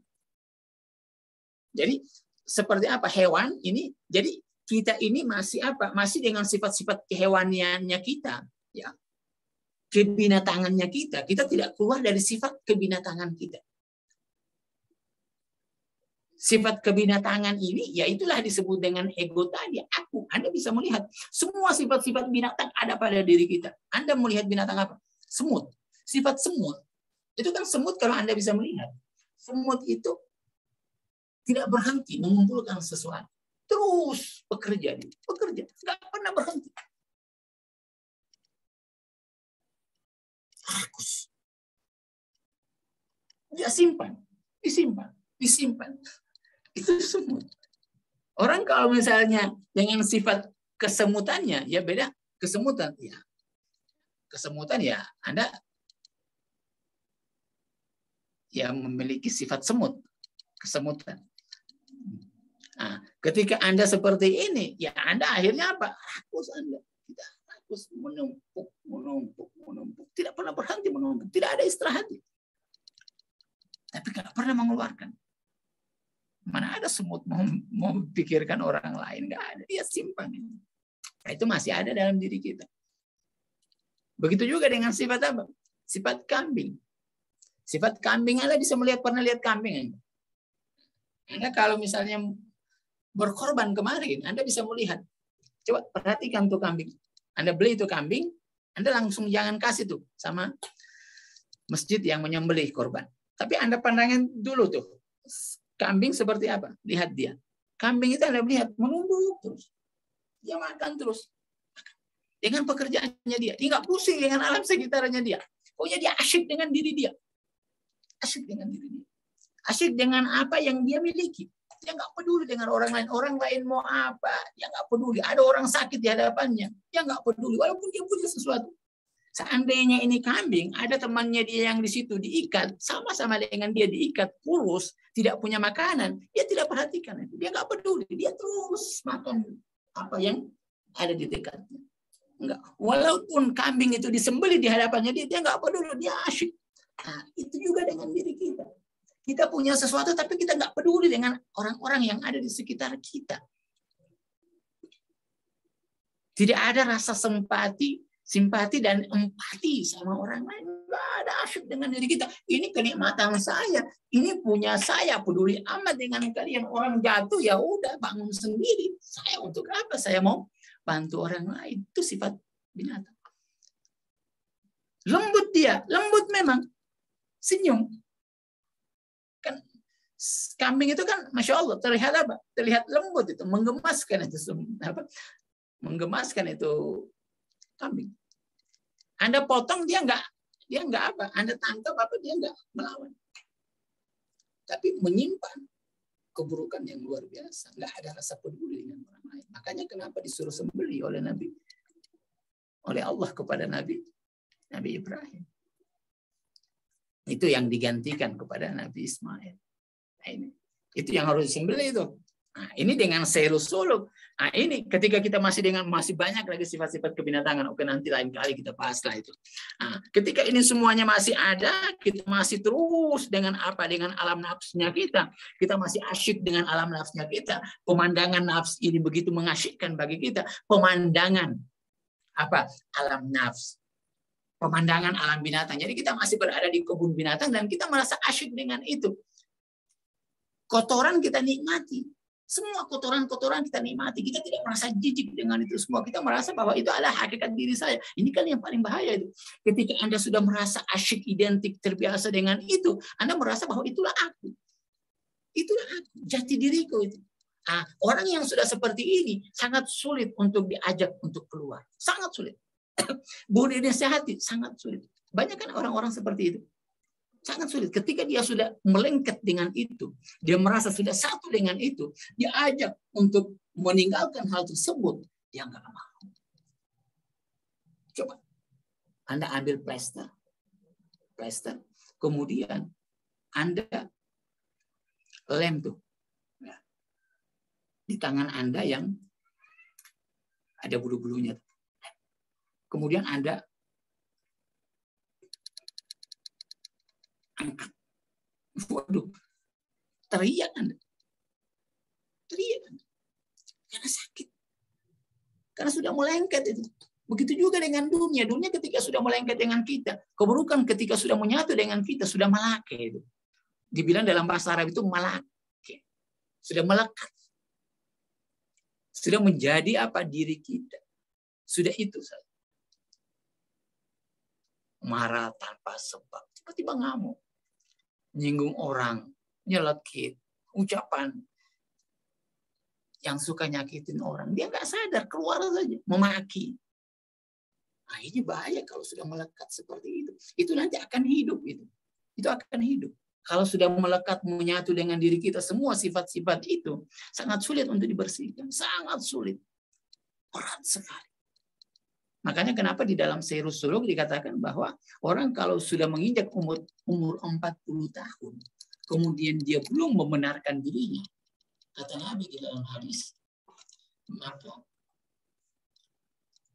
Jadi seperti apa hewan ini? Jadi kita ini masih apa? Masih dengan sifat-sifat kehewaniannya kita, ya. Kebinatangannya kita. Kita tidak keluar dari sifat kebinatangan kita. Sifat kebinatangan ini, ya itulah disebut dengan ego tadi. Aku, Anda bisa melihat semua sifat-sifat binatang ada pada diri kita. Anda melihat binatang apa? Semut. Sifat semut. Itu kan semut kalau Anda bisa melihat. Semut itu tidak berhenti mengumpulkan sesuatu. Terus bekerja. Nggak pernah berhenti. Rakus. Dia disimpan. Itu semut. Orang kalau misalnya dengan sifat kesemutannya, ya beda. Kesemutan ya Anda ya memiliki sifat semut, kesemutan. Nah, ketika Anda seperti ini, ya Anda akhirnya apa? Rakus Anda. Tidak rakus, menumpuk. Tidak pernah berhenti menumpuk. Tidak ada istirahatnya. Tapi tidak pernah mengeluarkan. Mana ada semut mau pikirkan orang lain? Nggak ada. Dia simpan. Nah, itu masih ada dalam diri kita. Begitu juga dengan sifat apa? Sifat kambing. Sifat kambing Anda bisa pernah lihat kambing. Anda kalau misalnya berkorban kemarin, Anda bisa melihat. Coba perhatikan tuh kambing. Anda beli itu kambing, Anda langsung jangan kasih tuh sama masjid yang menyembelih korban. Tapi Anda pandangin dulu tuh. Kambing seperti apa? Lihat dia. Kambing itu Anda lihat menunduk terus. Dia makan terus. Dengan pekerjaannya dia. Dia nggak pusing dengan alam sekitarnya dia. Pokoknya dia asyik dengan diri dia. Asyik dengan apa yang dia miliki. Dia nggak peduli dengan orang lain. Orang lain mau apa, dia nggak peduli. Ada orang sakit di hadapannya, dia nggak peduli. Walaupun dia punya sesuatu. Seandainya ini kambing, ada temannya dia yang di situ diikat, sama-sama dengan dia diikat, kurus, tidak punya makanan, dia tidak perhatikan itu. Dia nggak peduli. Dia terus makan apa yang ada di dekatnya. Enggak. Walaupun kambing itu disembelih di hadapannya dia nggak peduli. Dia asyik. Nah, itu juga dengan diri kita. Kita punya sesuatu, tapi kita nggak peduli dengan orang-orang yang ada di sekitar kita. Tidak ada rasa simpati dan empati sama orang lain. Nggak ada, asyik dengan diri kita. Ini kenikmatan saya, ini punya saya. Peduli amat dengan kalian. Orang jatuh, ya udah bangun sendiri. Saya untuk apa? Saya mau bantu orang lain. Itu sifat binatang. Lembut dia, lembut memang. Senyum. Kan kambing itu kan Masya Allah terlihat apa? Terlihat lembut itu, menggemaskan itu apa? Menggemaskan itu kambing. Anda potong dia nggak apa? Anda tangkap apa dia nggak melawan. Tapi menyimpan keburukan yang luar biasa, nggak ada rasa peduli dengan orang lain. Makanya kenapa disuruh sembelih oleh Nabi, oleh Allah kepada Nabi Ibrahim. Itu yang digantikan kepada Nabi Ismail. Nah, ini. Itu yang harus disembelih itu. Nah, ini dengan serus suluk. Nah, ini ketika kita masih banyak lagi sifat-sifat kebinatangan. Oke, nanti lain kali kita bahas lah itu. Nah, ketika ini semuanya masih ada, kita masih terus dengan apa? Dengan alam nafsunya kita. Kita masih asyik dengan alam nafsunya kita. Pemandangan nafs ini begitu mengasyikkan bagi kita. Pemandangan apa? Alam nafs. Pemandangan alam binatang. Jadi kita masih berada di kebun binatang dan kita merasa asyik dengan itu. Kotoran kita nikmati. Semua kotoran-kotoran kita nikmati. Kita tidak merasa jijik dengan itu semua. Kita merasa bahwa itu adalah hakikat diri saya. Ini kan yang paling bahaya itu. Ketika Anda sudah merasa asyik, identik, terbiasa dengan itu, Anda merasa bahwa itulah aku. Itulah aku. Jati diriku itu. Nah, orang yang sudah seperti ini sangat sulit untuk diajak untuk keluar. Sangat sulit. Boleh disehati, sangat sulit. Banyak kan orang-orang seperti itu. Sangat sulit. Ketika dia sudah melengket dengan itu, dia merasa sudah satu dengan itu, dia ajak untuk meninggalkan hal tersebut, dia nggak mau. Coba, Anda ambil plester, kemudian Anda lem tuh di tangan Anda yang ada bulu-bulunya. Kemudian Anda angkat Waduh, teriak Anda. Teriak Anda. Karena sakit. Karena sudah melengket itu. Begitu juga dengan dunia. Dunia ketika sudah melengket dengan kita. Keburukan ketika sudah menyatu dengan kita. Sudah malake itu. Dibilang dalam bahasa Arab itu malake. Sudah melekat. Sudah menjadi apa diri kita. Sudah itu saja. Marah tanpa sebab. Tiba-tiba ngamuk. Nyinggung orang. Nyelekit. Ucapan. Yang suka nyakitin orang. Dia nggak sadar. Keluar saja. Memaki. Nah, ini bahaya kalau sudah melekat seperti itu. Itu nanti akan hidup itu. Itu akan hidup. Kalau sudah melekat menyatu dengan diri kita, semua sifat-sifat itu sangat sulit untuk dibersihkan. Sangat sulit. Berat sekali. Makanya kenapa di dalam Seirus Suluk dikatakan bahwa orang kalau sudah menginjak umur 40 tahun, kemudian dia belum membenarkan dirinya, kata Nabi di dalam hadis, maka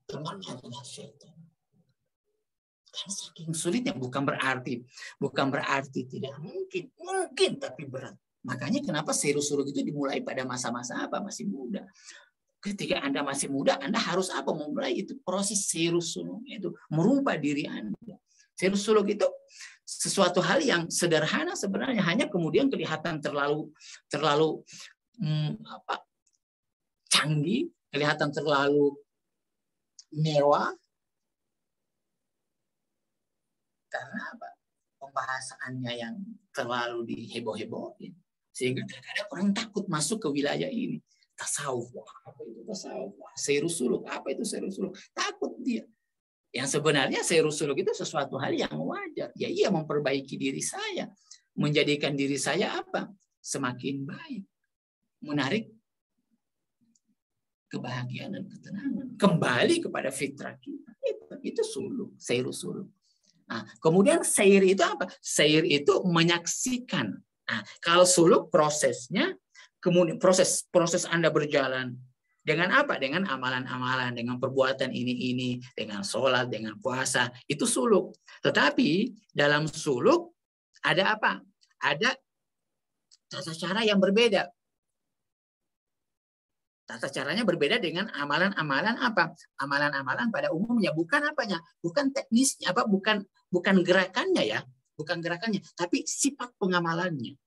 temannya adalah syaitan. Karena saking sulitnya, bukan berarti tidak mungkin tapi berat. Makanya kenapa Seirus Suluk itu dimulai pada masa-masa apa? Masih muda. Ketika Anda masih muda, Anda harus apa? Memulai itu proses Seirus Suluk itu, merubah diri Anda. Seirus Suluk itu sesuatu hal yang sederhana sebenarnya, hanya kemudian kelihatan terlalu canggih, kelihatan terlalu mewah. Karena apa? Pembahasannya yang terlalu diheboh-hebohin. Sehingga kadang-kadang orang takut masuk ke wilayah ini. Tasawuf, apa itu tasawuf? Seirus Suluk, apa itu Seirus Suluk? Takut dia. Yang sebenarnya Seirus Suluk itu sesuatu hal yang wajar. Ya iya, memperbaiki diri saya. Menjadikan diri saya apa? Semakin baik. Menarik kebahagiaan dan ketenangan. Kembali kepada fitrah kita. Itu suluk, Seirus Suluk. Nah, kemudian seir itu apa? Seir itu menyaksikan. Nah, kalau suluk prosesnya, kemudian proses Anda berjalan dengan apa? Dengan amalan-amalan, dengan perbuatan ini, dengan sholat, dengan puasa, itu suluk. Tetapi dalam suluk ada apa? Ada tata cara yang berbeda. Tata caranya berbeda dengan amalan-amalan apa? Amalan-amalan pada umumnya, bukan apanya, bukan teknisnya, apa? Bukan gerakannya ya, bukan gerakannya, tapi sifat pengamalannya.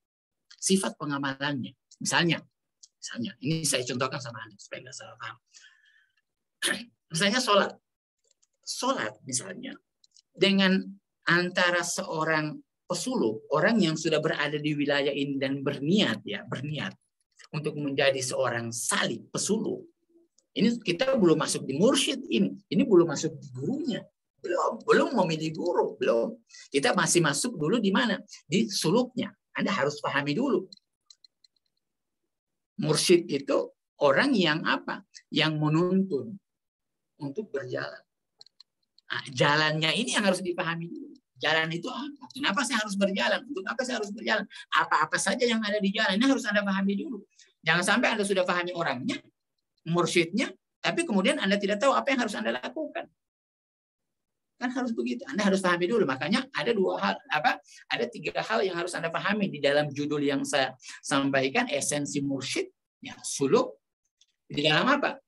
Sifat pengamalannya. Misalnya, ini saya contohkan sama Anda supaya nggak salah paham. Misalnya sholat misalnya, dengan antara seorang pesuluk, orang yang sudah berada di wilayah ini dan berniat untuk menjadi seorang salib, pesuluk. Ini kita belum masuk di mursyid ini belum masuk di gurunya. Belum memilih guru, belum. Kita masih masuk dulu di mana? Di suluknya. Anda harus pahami dulu. Mursyid itu orang yang apa? Yang menuntun untuk berjalan. Nah, jalannya ini yang harus dipahami dulu. Jalan itu apa? Kenapa saya harus berjalan? Untuk apa saya harus berjalan? Apa-apa saja yang ada di jalan ini harus Anda pahami dulu. Jangan sampai Anda sudah pahami orangnya, mursyidnya, tapi kemudian Anda tidak tahu apa yang harus Anda lakukan. Kan harus begitu. Anda harus pahami dulu. Makanya ada ada 3 hal yang harus Anda pahami di dalam judul yang saya sampaikan, esensi mursyid, ya, suluk. Di dalam apa?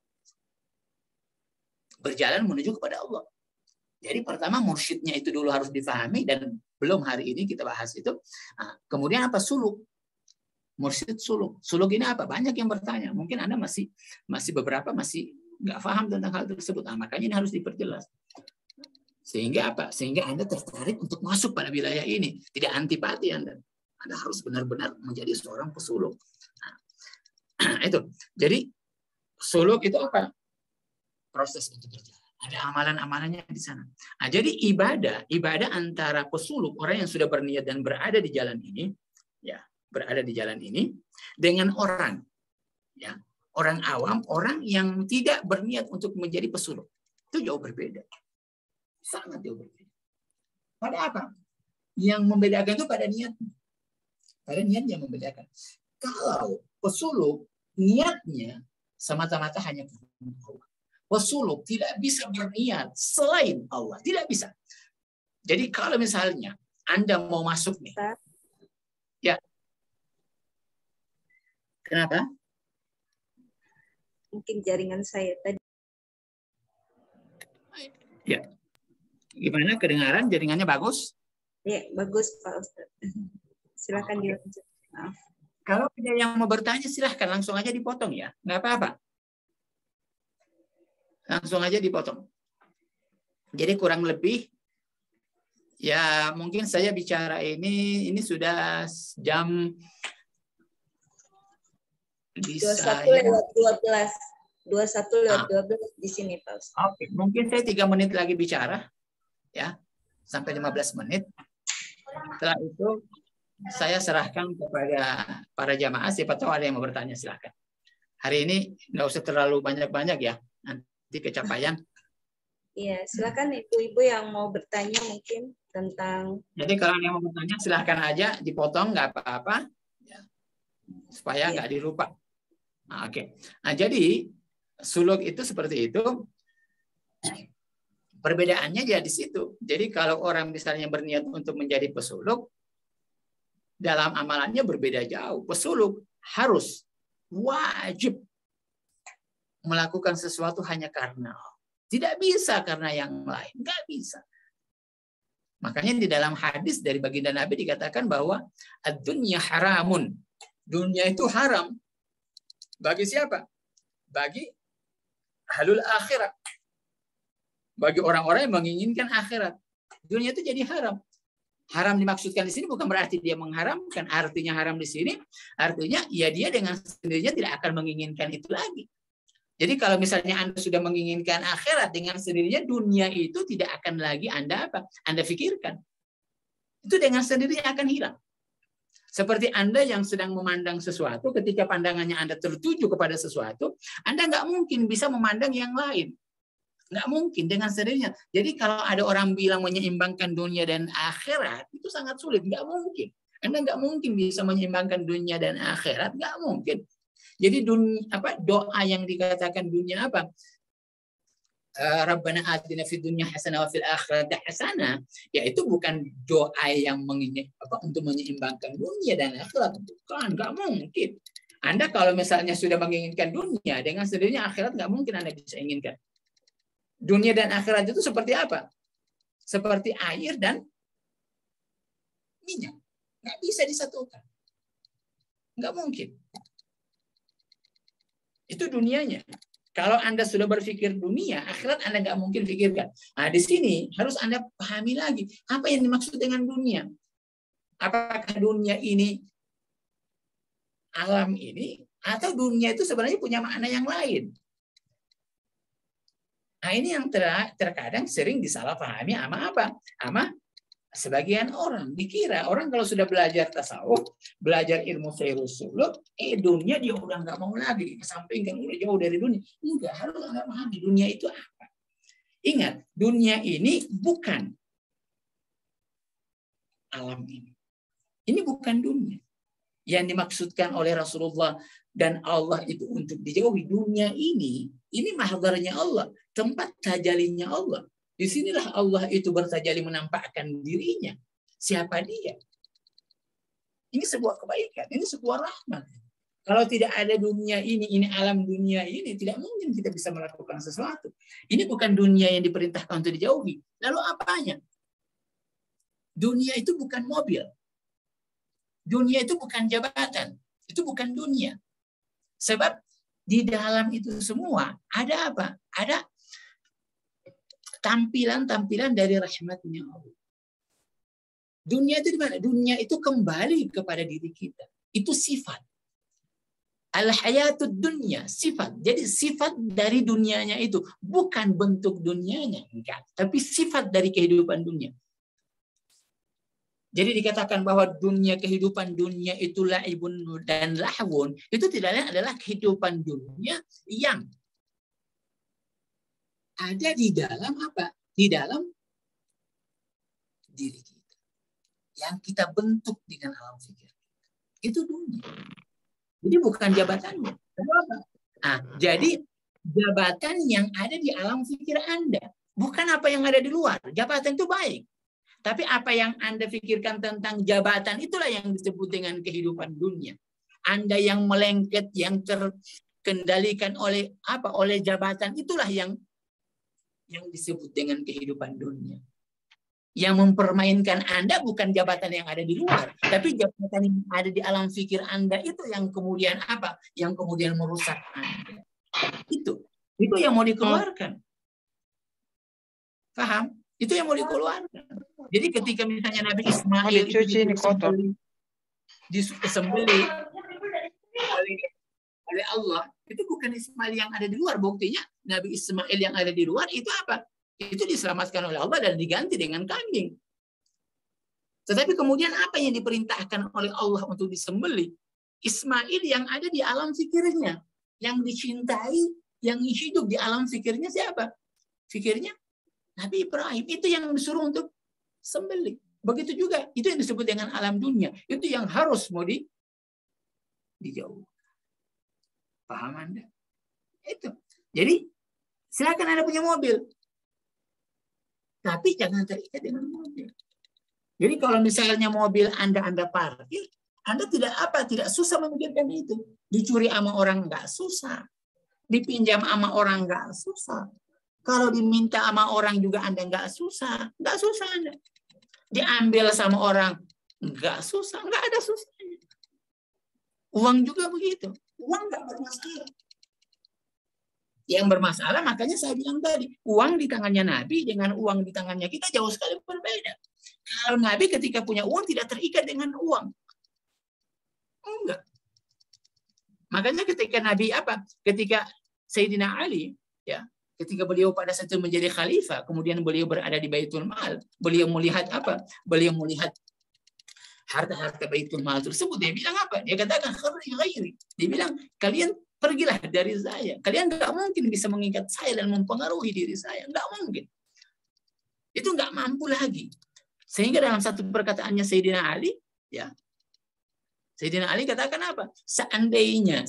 Berjalan menuju kepada Allah. Jadi pertama mursyidnya itu dulu harus dipahami, dan belum hari ini kita bahas itu. Nah, kemudian apa? Suluk. Mursyid suluk. Suluk ini apa? Banyak yang bertanya. Mungkin Anda masih beberapa masih nggak paham tentang hal tersebut. Nah, makanya ini harus diperjelas. Sehingga apa? Sehingga Anda tertarik untuk masuk pada wilayah ini. Tidak antipati Anda. Anda harus benar-benar menjadi seorang pesuluk. Nah, itu. Jadi suluk itu apa? Proses untuk berjalan. Ada amalan-amalannya di sana. Nah, jadi ibadah antara pesuluk, orang yang sudah berniat dan berada di jalan ini, ya, berada di jalan ini dengan orang, ya, orang awam, orang yang tidak berniat untuk menjadi pesuluk, itu jauh berbeda, sangat jauh berbeda. Pada apa? Yang membedakan itu pada niatnya, yang membedakan. Kalau pesuluk niatnya semata-mata hanya Allah. Pesuluk tidak bisa berniat selain Allah, tidak bisa. Jadi kalau misalnya Anda mau masuk nih, Kenapa? Mungkin jaringan saya tadi. Ya. Gimana kedengaran? Jaringannya bagus? Ya, bagus Pak Ustadz. Silakan dilanjut. Maaf. Kalau ada yang mau bertanya silahkan langsung aja dipotong ya. Nggak apa-apa. Langsung aja dipotong. Jadi kurang lebih ya mungkin saya bicara ini sudah jam 21 lewat 12. 21 lewat 12 di sini Pak Ustadz. Oke, mungkin saya 3 menit lagi bicara ya. Sampai 15 menit. Setelah itu saya serahkan kepada para jamaah, siapa tahu ada yang mau bertanya silahkan. Hari ini nggak usah terlalu banyak-banyak ya, nanti kecapaian. Iya, silakan ibu-ibu yang mau bertanya mungkin tentang. Jadi kalau yang mau bertanya silahkan aja, dipotong nggak apa-apa, ya, supaya nggak dilupa. Nah, oke. Nah, jadi suluk itu seperti itu. Perbedaannya ya di situ. Jadi kalau orang misalnya berniat untuk menjadi pesuluk, dalam amalannya berbeda jauh. Pesuluk harus wajib melakukan sesuatu hanya karena Allah. Tidak bisa karena yang lain. Nggak bisa. Makanya di dalam hadis dari baginda Nabi dikatakan bahwa ad-dunya haramun. Dunia itu haram. Bagi siapa? Bagi ahlul akhirat. Bagi orang-orang yang menginginkan akhirat. Dunia itu jadi haram. Haram dimaksudkan di sini bukan berarti dia mengharamkan. Artinya haram di sini, artinya ya dia dengan sendirinya tidak akan menginginkan itu lagi. Jadi kalau misalnya Anda sudah menginginkan akhirat, dengan sendirinya dunia itu tidak akan lagi Anda pikirkan. Itu dengan sendirinya akan hilang. Seperti Anda yang sedang memandang sesuatu, ketika pandangannya Anda tertuju kepada sesuatu, Anda nggak mungkin bisa memandang yang lain. Nggak mungkin dengan sendirinya. Jadi kalau ada orang bilang menyeimbangkan dunia dan akhirat, itu sangat sulit. Nggak mungkin. Anda nggak mungkin bisa menyeimbangkan dunia dan akhirat. Nggak mungkin. Jadi doa yang dikatakan dunia apa? Rabbana atina fid dunya hasanah wa fil akhirati hasanah, yaitu bukan doa yang untuk menyeimbangkan dunia dan akhirat. Bukan, nggak mungkin. Anda kalau misalnya sudah menginginkan dunia, dengan sendirinya akhirat nggak mungkin Anda bisa inginkan. Dunia dan akhirat itu seperti apa? Seperti air dan minyak. Nggak bisa disatukan. Nggak mungkin. Itu dunianya. Kalau Anda sudah berpikir dunia, akhirat Anda nggak mungkin pikirkan. Nah, di sini harus Anda pahami lagi. Apa yang dimaksud dengan dunia? Apakah dunia ini alam ini? Atau dunia itu sebenarnya punya makna yang lain? Nah, ini yang terkadang sering disalahpahami sama apa? Sama sebagian orang. Dikira orang kalau sudah belajar tasawuf, belajar ilmu firus suluk, dunia dia udah nggak mau lagi, kesampingkan, udah jauh dari dunia. Enggak, harus Anda pahami dunia itu apa. Ingat, dunia ini bukan alam ini. Ini bukan dunia. Yang dimaksudkan oleh Rasulullah dan Allah itu untuk dijauhi. Dunia ini mahdarnya Allah, tempat tajalinya Allah. Disinilah Allah itu bertajali menampakkan dirinya. Siapa dia? Ini sebuah kebaikan, ini sebuah rahmat. Kalau tidak ada dunia ini alam dunia ini, tidak mungkin kita bisa melakukan sesuatu. Ini bukan dunia yang diperintahkan untuk dijauhi. Lalu apanya? Dunia itu bukan mobil. Dunia itu bukan jabatan. Itu bukan dunia. Sebab di dalam itu semua ada apa? Ada tampilan-tampilan dari rahmatnya Allah. Dunia itu di mana? Dunia itu kembali kepada diri kita. Itu sifat. Al-hayatud dunya, sifat. Jadi sifat dari dunianya itu. Bukan bentuk dunianya. Enggak. Tapi sifat dari kehidupan dunia. Jadi dikatakan bahwa kehidupan dunia itu laibun dan lahwun. Itu tidak lain adalah kehidupan dunia yang ada di dalam apa? Di dalam diri kita. Yang kita bentuk dengan alam pikir. Itu dunia. Jadi bukan jabatannya. Nah, jadi jabatan yang ada di alam pikir Anda. Bukan apa yang ada di luar. Jabatan itu baik. Tapi apa yang Anda pikirkan tentang jabatan itulah yang disebut dengan kehidupan dunia. Anda yang melengket, yang terkendalikan oleh apa? Oleh jabatan, itulah yang disebut dengan kehidupan dunia. Yang mempermainkan Anda bukan jabatan yang ada di luar, tapi jabatan yang ada di alam pikir Anda itu yang kemudian apa? Yang kemudian merusak Anda. Itu yang mau dikeluarkan. Paham? Itu yang mau dikeluarkan. Jadi ketika misalnya Nabi Ismail itu disembelih oleh Allah, itu bukan Ismail yang ada di luar. Buktinya Nabi Ismail yang ada di luar itu apa? Itu diselamatkan oleh Allah dan diganti dengan kambing. Tetapi kemudian apa yang diperintahkan oleh Allah untuk disembelih? Ismail yang ada di alam fikirnya, yang dicintai, yang hidup di alam fikirnya siapa? Fikirnya Nabi Ibrahim. Itu yang disuruh untuk sembelih. Begitu juga, itu yang disebut dengan alam dunia. Itu yang harus mau dijauh. Paham Anda? Itu. Jadi, silakan Anda punya mobil. Tapi jangan terikat dengan mobil. Jadi kalau misalnya mobil Anda parkir, Anda tidak susah memikirkan itu. Dicuri sama orang nggak susah. Dipinjam sama orang nggak susah. Kalau diminta sama orang juga Anda nggak susah Anda. Diambil sama orang nggak susah, nggak ada susahnya. Uang juga begitu, uang nggak bermasalah. Yang bermasalah makanya saya bilang tadi, uang di tangannya Nabi dengan uang di tangannya kita jauh sekali berbeda. Kalau Nabi ketika punya uang tidak terikat dengan uang, enggak. Makanya ketika Sayyidina Ali, ya. Ketika beliau pada saat itu menjadi khalifah, kemudian beliau berada di Baitul Mal, beliau melihat apa? Beliau melihat harta-harta Baitul Mal tersebut. Dia bilang apa? Dia katakan kharri ghairi. Dia bilang, kalian pergilah dari saya. Kalian nggak mungkin bisa mengikat saya dan mempengaruhi diri saya. Nggak mungkin. Itu nggak mampu lagi. Sehingga dalam satu perkataannya Sayyidina Ali, ya, Sayyidina Ali katakan apa? Seandainya.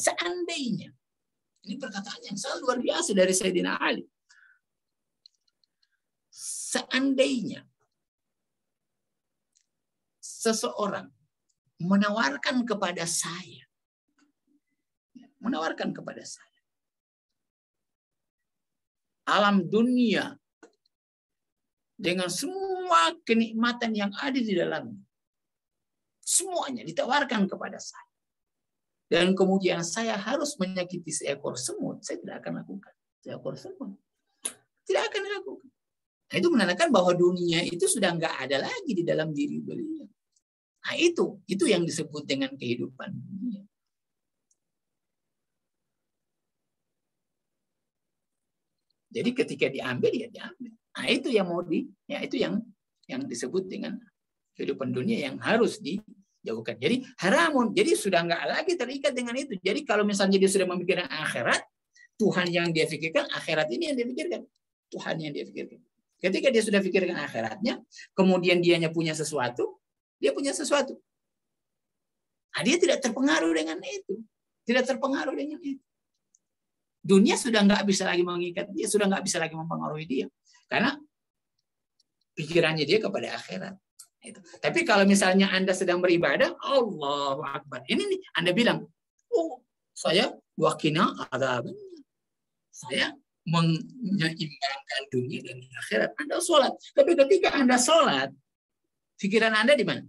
Ini perkataan yang sangat luar biasa dari Sayyidina Ali. Seandainya seseorang menawarkan kepada saya alam dunia dengan semua kenikmatan yang ada di dalamnya, semuanya ditawarkan kepada saya, dan kemudian saya harus menyakiti seekor semut, saya tidak akan lakukan. Seekor semut tidak akan dilakukan. Nah, itu menandakan bahwa dunia itu sudah nggak ada lagi di dalam diri beliau. Nah, itu yang disebut dengan kehidupan dunia. Jadi ketika diambil ya diambil. Nah, itu yang itu yang disebut dengan kehidupan dunia yang harus dijauhkan. Jadi haramun. Jadi sudah nggak lagi terikat dengan itu. Jadi kalau misalnya dia sudah memikirkan akhirat, Tuhan yang dia pikirkan, akhirat ini yang dia pikirkan. Tuhan yang dia pikirkan. Ketika dia sudah pikirkan akhiratnya, kemudian dianya punya sesuatu, dia punya sesuatu. Nah, dia tidak terpengaruh dengan itu. Tidak terpengaruh dengan itu. Dunia sudah nggak bisa lagi mengikat dia, sudah nggak bisa lagi mempengaruhi dia. Karena pikirannya dia kepada akhirat. Itu. Tapi kalau misalnya Anda sedang beribadah, Allahu Akbar. Ini nih, Anda bilang, oh, saya wakina adzabnya. Saya menyeimbangkan dunia dan akhirat. Anda sholat. Tapi ketika Anda sholat, pikiran Anda di mana?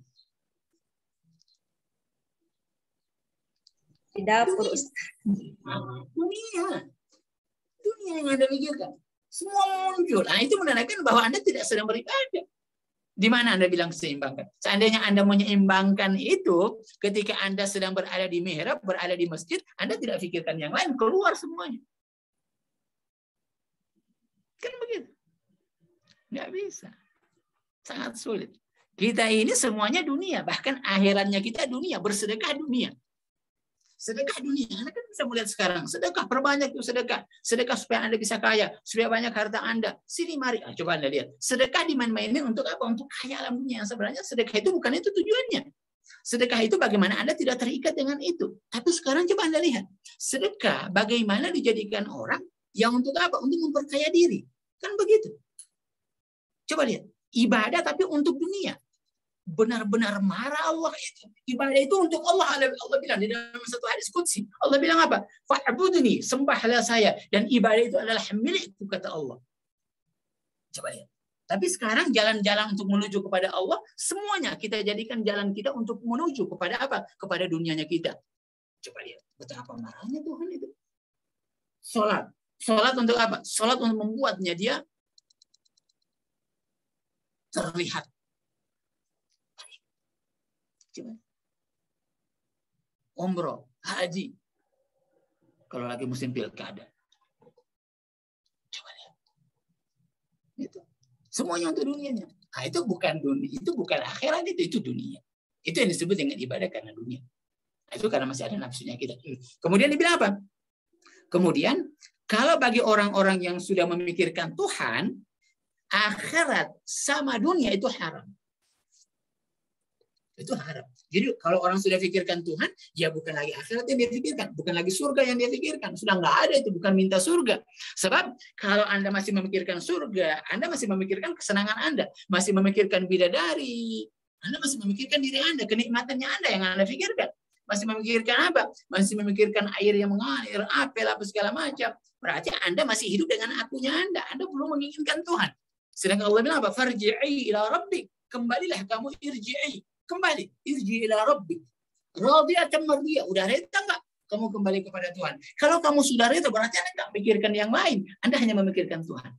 Di dapur. Dunia yang Anda pikirkan. Semua muncul. Nah, itu menandakan bahwa Anda tidak sedang beribadah. Di mana Anda bilang seimbangkan? Seandainya Anda menyeimbangkan itu, ketika Anda sedang berada di mihrab, berada di masjid, Anda tidak pikirkan yang lain, keluar semuanya. Kan begitu? Nggak bisa. Sangat sulit. Kita ini semuanya dunia. Bahkan akhiratnya kita dunia. Bersedekah dunia. Sedekah dunia. Anda kan bisa melihat sekarang. Sedekah, perbanyak itu sedekah. Sedekah supaya Anda bisa kaya. Supaya banyak harta Anda. Sini mari. Coba Anda lihat. Sedekah dimain-mainin untuk apa? Untuk kaya alam dunia. Sebenarnya sedekah itu bukan itu tujuannya. Sedekah itu bagaimana Anda tidak terikat dengan itu. Tapi sekarang coba Anda lihat. Sedekah bagaimana dijadikan orang yang untuk apa? Untuk memperkaya diri. Kan begitu. Coba lihat. Ibadah tapi untuk dunia. benar-benar marah Allah itu. Ibadah itu untuk Allah. Allah bilang di dalam satu hadis qudsi. Allah bilang apa? Fa'budni, sembahlah saya. Dan ibadah itu adalah milikku, kata Allah. Coba lihat. Tapi sekarang jalan-jalan untuk menuju kepada Allah, semuanya kita jadikan jalan kita untuk menuju kepada apa? Kepada dunianya kita. Coba lihat. Betapa marahnya Tuhan itu. Sholat. Sholat untuk apa? Sholat untuk membuatnya dia terlihat. Coba. Umroh, haji. Kalau lagi musim pilkada. Coba lihat. Itu. Semuanya untuk dunianya. Nah, itu bukan dunia, itu bukan akhirat, itu dunia. Itu yang disebut dengan ibadah karena dunia. Nah, itu karena masih ada nafsunya kita. Kemudian dibilang apa? Kemudian, kalau bagi orang-orang yang sudah memikirkan Tuhan, akhirat sama dunia itu haram. Itu haram. Jadi kalau orang sudah pikirkan Tuhan, ya bukan lagi akhirat yang dia pikirkan, bukan lagi surga yang dia pikirkan. Sudah nggak ada itu, bukan minta surga. Sebab kalau Anda masih memikirkan surga, Anda masih memikirkan kesenangan Anda, masih memikirkan bidadari, Anda masih memikirkan diri Anda, kenikmatannya Anda yang Anda pikirkan. Masih memikirkan apa? Masih memikirkan air yang mengalir, apel, apa segala macam. Berarti Anda masih hidup dengan akunya Anda. Anda belum menginginkan Tuhan. Sedangkan Allah bilang apa? Farji'i ila rabbik. Kembalilah kamu, irji'i. Kembali, irji ila rabbik. Radiyatan mardiyah. Udah reda enggak? Kamu kembali kepada Tuhan. Kalau kamu sudah reda, berarti Anda enggak pikirkan yang lain. Anda hanya memikirkan Tuhan.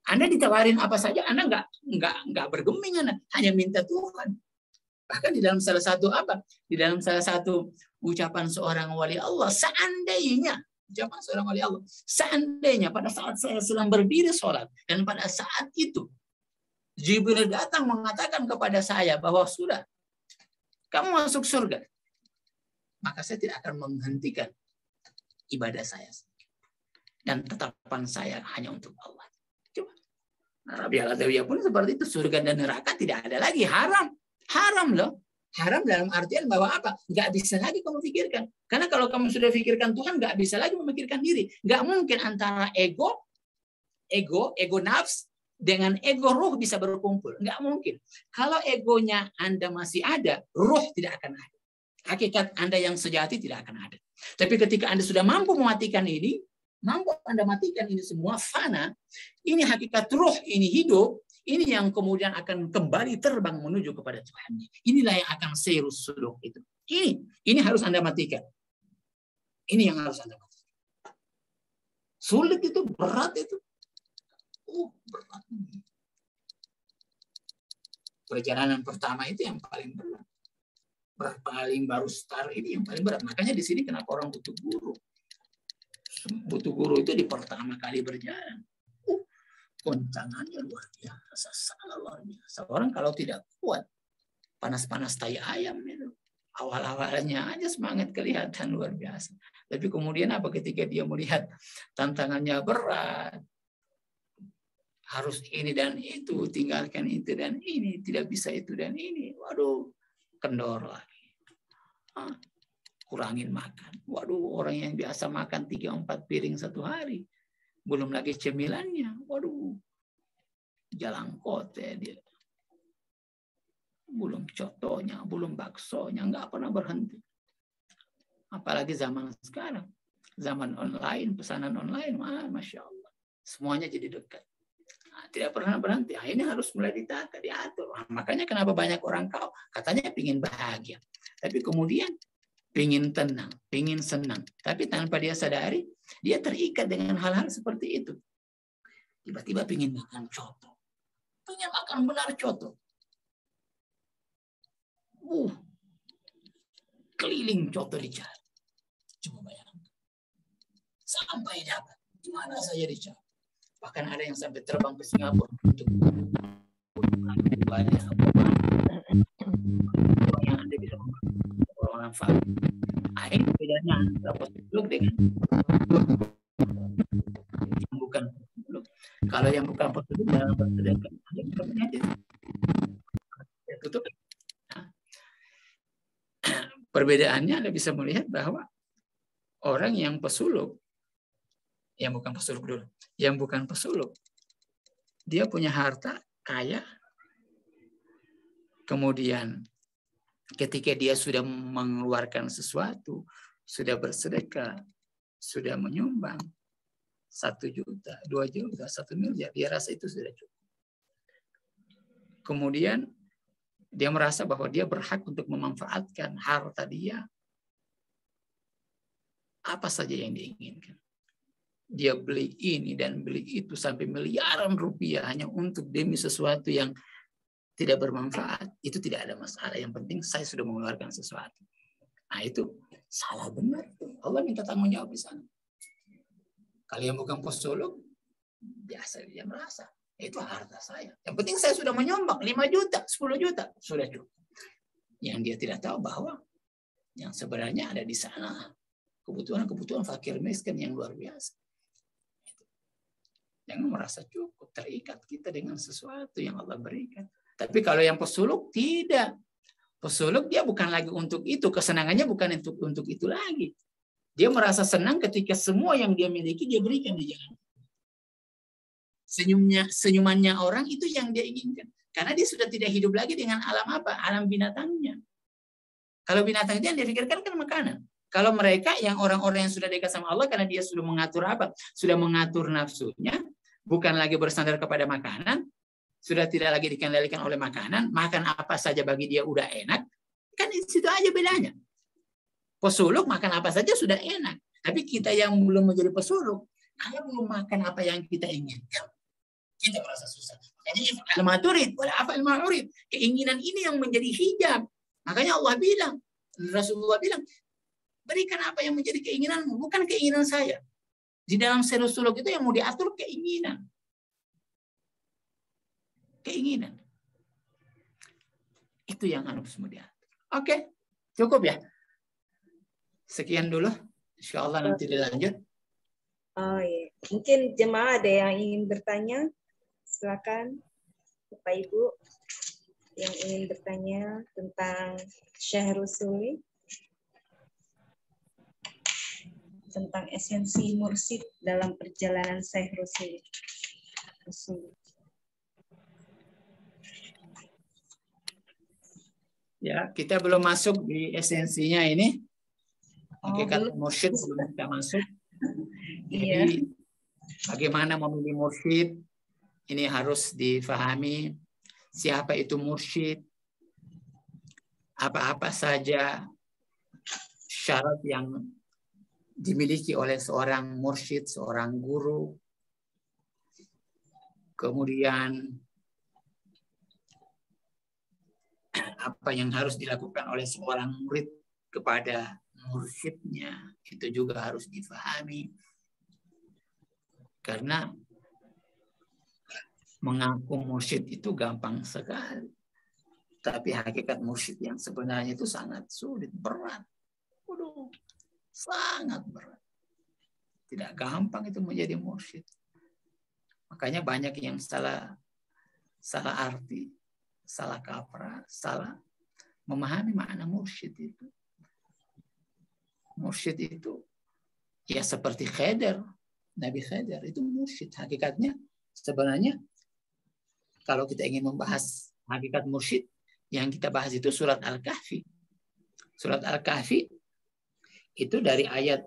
Anda ditawarin apa saja, Anda enggak bergeming, Anda hanya minta Tuhan. Bahkan di dalam salah satu apa? Di dalam salah satu ucapan seorang wali Allah, seandainya ucapan seorang wali Allah, seandainya pada saat saya sedang berdiri sholat dan pada saat itu Jibril datang mengatakan kepada saya bahwa sudah, kamu masuk surga. Maka saya tidak akan menghentikan ibadah saya. Dan tetapan saya hanya untuk Allah. Coba. Rabi al-Adawiyah pun seperti itu. Surga dan neraka tidak ada lagi. Haram. Haram loh. Haram dalam artian bahwa apa? Nggak bisa lagi kamu pikirkan. Karena kalau kamu sudah pikirkan Tuhan, nggak bisa lagi memikirkan diri. Nggak mungkin antara ego nafs, dengan ego ruh bisa berkumpul. Nggak mungkin. Kalau egonya Anda masih ada, ruh tidak akan ada. Hakikat Anda yang sejati tidak akan ada. Tapi ketika Anda sudah mampu mematikan ini, mampu Anda matikan ini semua, fana, ini hakikat ruh, ini hidup, ini yang kemudian akan kembali terbang menuju kepada Tuhan. Inilah yang akan serus suluk itu. Ini harus Anda matikan. Ini yang harus Anda matikan. Sulit itu, berat itu. Berat. Perjalanan pertama itu yang paling berat. Paling baru start ini yang paling berat. Makanya di sini kenapa orang butuh guru. Butuh guru itu di pertama kali berjalan. Goncangannya luar biasa, sangat luar biasa. Orang kalau tidak kuat, panas-panas tai ayam itu. Awal-awalnya aja semangat kelihatan luar biasa. Tapi kemudian apa ketika dia melihat tantangannya berat, harus ini dan itu, tinggalkan itu dan ini, tidak bisa itu dan ini. Waduh, kendor lagi. Kurangin makan. Waduh, orang yang biasa makan 3-4 piring satu hari. Belum lagi cemilannya. Waduh, jalangkote dia. Belum cotonya, belum baksonya, nggak pernah berhenti. Apalagi zaman sekarang. Zaman online, pesanan online, Masya Allah. Semuanya jadi dekat. Tidak pernah berhenti. Ini harus mulai ditata, diatur. Makanya kenapa banyak orang kau katanya pingin bahagia. Tapi kemudian pingin tenang, pingin senang. Tapi tanpa dia sadari, dia terikat dengan hal-hal seperti itu. Tiba-tiba pingin makan coto. Pingin makan benar coto. Keliling coto di jalan. Coba bayangkan. Sampai dapat. Di mana saya dicari? Bahkan ada yang sampai terbang ke Singapura untuk banyak yang Anda bisa orang faham. Ini bedanya dapat peluk dengan yang bukan peluk. Kalau yang bukan peluk dalam bersedekah, tutup. Perbedaannya Anda bisa melihat bahwa orang yang pesuluk, yang bukan pesuluk dulu, yang bukan pesuluk, dia punya harta kaya, Kemudian ketika dia sudah mengeluarkan sesuatu, sudah bersedekah, sudah menyumbang 1 juta, 2 juta, 1 miliar, dia rasa itu sudah cukup. Kemudian dia merasa bahwa dia berhak untuk memanfaatkan harta dia apa saja yang dia inginkan. Dia beli ini dan beli itu sampai miliaran rupiah hanya untuk demi sesuatu yang tidak bermanfaat. Itu tidak ada masalah. Yang penting saya sudah mengeluarkan sesuatu. Nah itu salah benar. Allah minta tanggung jawab di sana. Kalau yang bukan pesuluk, biasa dia merasa itu harta saya. Yang penting saya sudah menyumbang 5 juta, 10 juta, sudah cukup. Yang dia tidak tahu bahwa yang sebenarnya ada di sana kebutuhan fakir miskin yang luar biasa. Jangan merasa cukup, terikat kita dengan sesuatu yang Allah berikan. Tapi kalau yang pesuluk tidak. Pesuluk dia bukan lagi untuk itu, kesenangannya bukan untuk itu lagi. Dia merasa senang ketika semua yang dia miliki dia berikan di jalan. Senyumannya orang itu yang dia inginkan. Karena dia sudah tidak hidup lagi dengan alam apa? Alam binatangnya. Kalau binatang itu yang dia pikirkan kan makanan. Kalau mereka yang orang-orang yang sudah dekat sama Allah karena dia sudah mengatur apa? Sudah mengatur nafsunya, bukan lagi bersandar kepada makanan, sudah tidak lagi dikendalikan oleh makanan, makan apa saja bagi dia udah enak. Kan di situ aja bedanya. Pesuluk makan apa saja sudah enak. Tapi kita yang belum menjadi pesuluk, kalau belum makan apa yang kita inginkan, kita merasa susah. Jadi al-maturid, keinginan ini yang menjadi hijab. Makanya Allah bilang, Rasulullah bilang, berikan apa yang menjadi keinginanmu, bukan keinginan saya. Di dalam suluk itu yang mau diatur keinginan. Keinginan. Itu yang harus diatur. Oke, cukup ya. Sekian dulu. Insya Allah nanti dilanjut. Oh iya. Mungkin jemaah ada yang ingin bertanya. Silakan Bapak Ibu yang ingin bertanya tentang Syekh Rusuli, tentang esensi mursyid dalam perjalanan Syekh Rusuli. Ya, kita belum masuk di esensinya ini. Hakikat mursyid belum kita masuk. Jadi bagaimana memilih mursyid ini harus difahami. Siapa itu mursyid? Apa-apa saja syarat yang dimiliki oleh seorang mursyid, seorang guru. Kemudian apa yang harus dilakukan oleh seorang murid kepada mursyidnya, itu juga harus difahami. Karena mengaku mursyid itu gampang sekali. Tapi hakikat mursyid yang sebenarnya itu sangat sulit, berat. Waduh, sangat berat. Tidak gampang itu menjadi mursyid. Makanya banyak yang salah arti, salah kaprah, salah memahami makna mursyid itu. Mursyid itu ya seperti Khidr, Nabi Khidr itu mursyid. Hakikatnya sebenarnya kalau kita ingin membahas hakikat mursyid, yang kita bahas itu surat Al-Kahfi. Surat Al-Kahfi itu dari ayat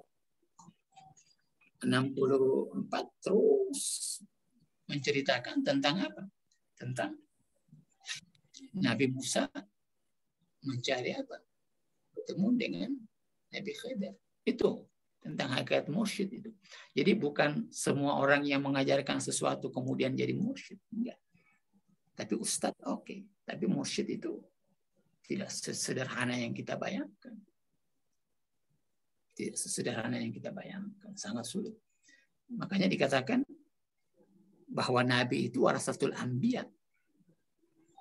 64 terus menceritakan tentang apa? Tentang Nabi Musa mencari apa? Bertemu dengan Nabi Khidr. Itu tentang hakikat mursyid itu. Jadi bukan semua orang yang mengajarkan sesuatu kemudian jadi mursyid. Enggak. Tapi ustadz oke. Tapi mursyid itu tidak sesederhana yang kita bayangkan. Tidak sesederhana yang kita bayangkan. Sangat sulit. Makanya dikatakan bahwa Nabi itu warasatul anbiya.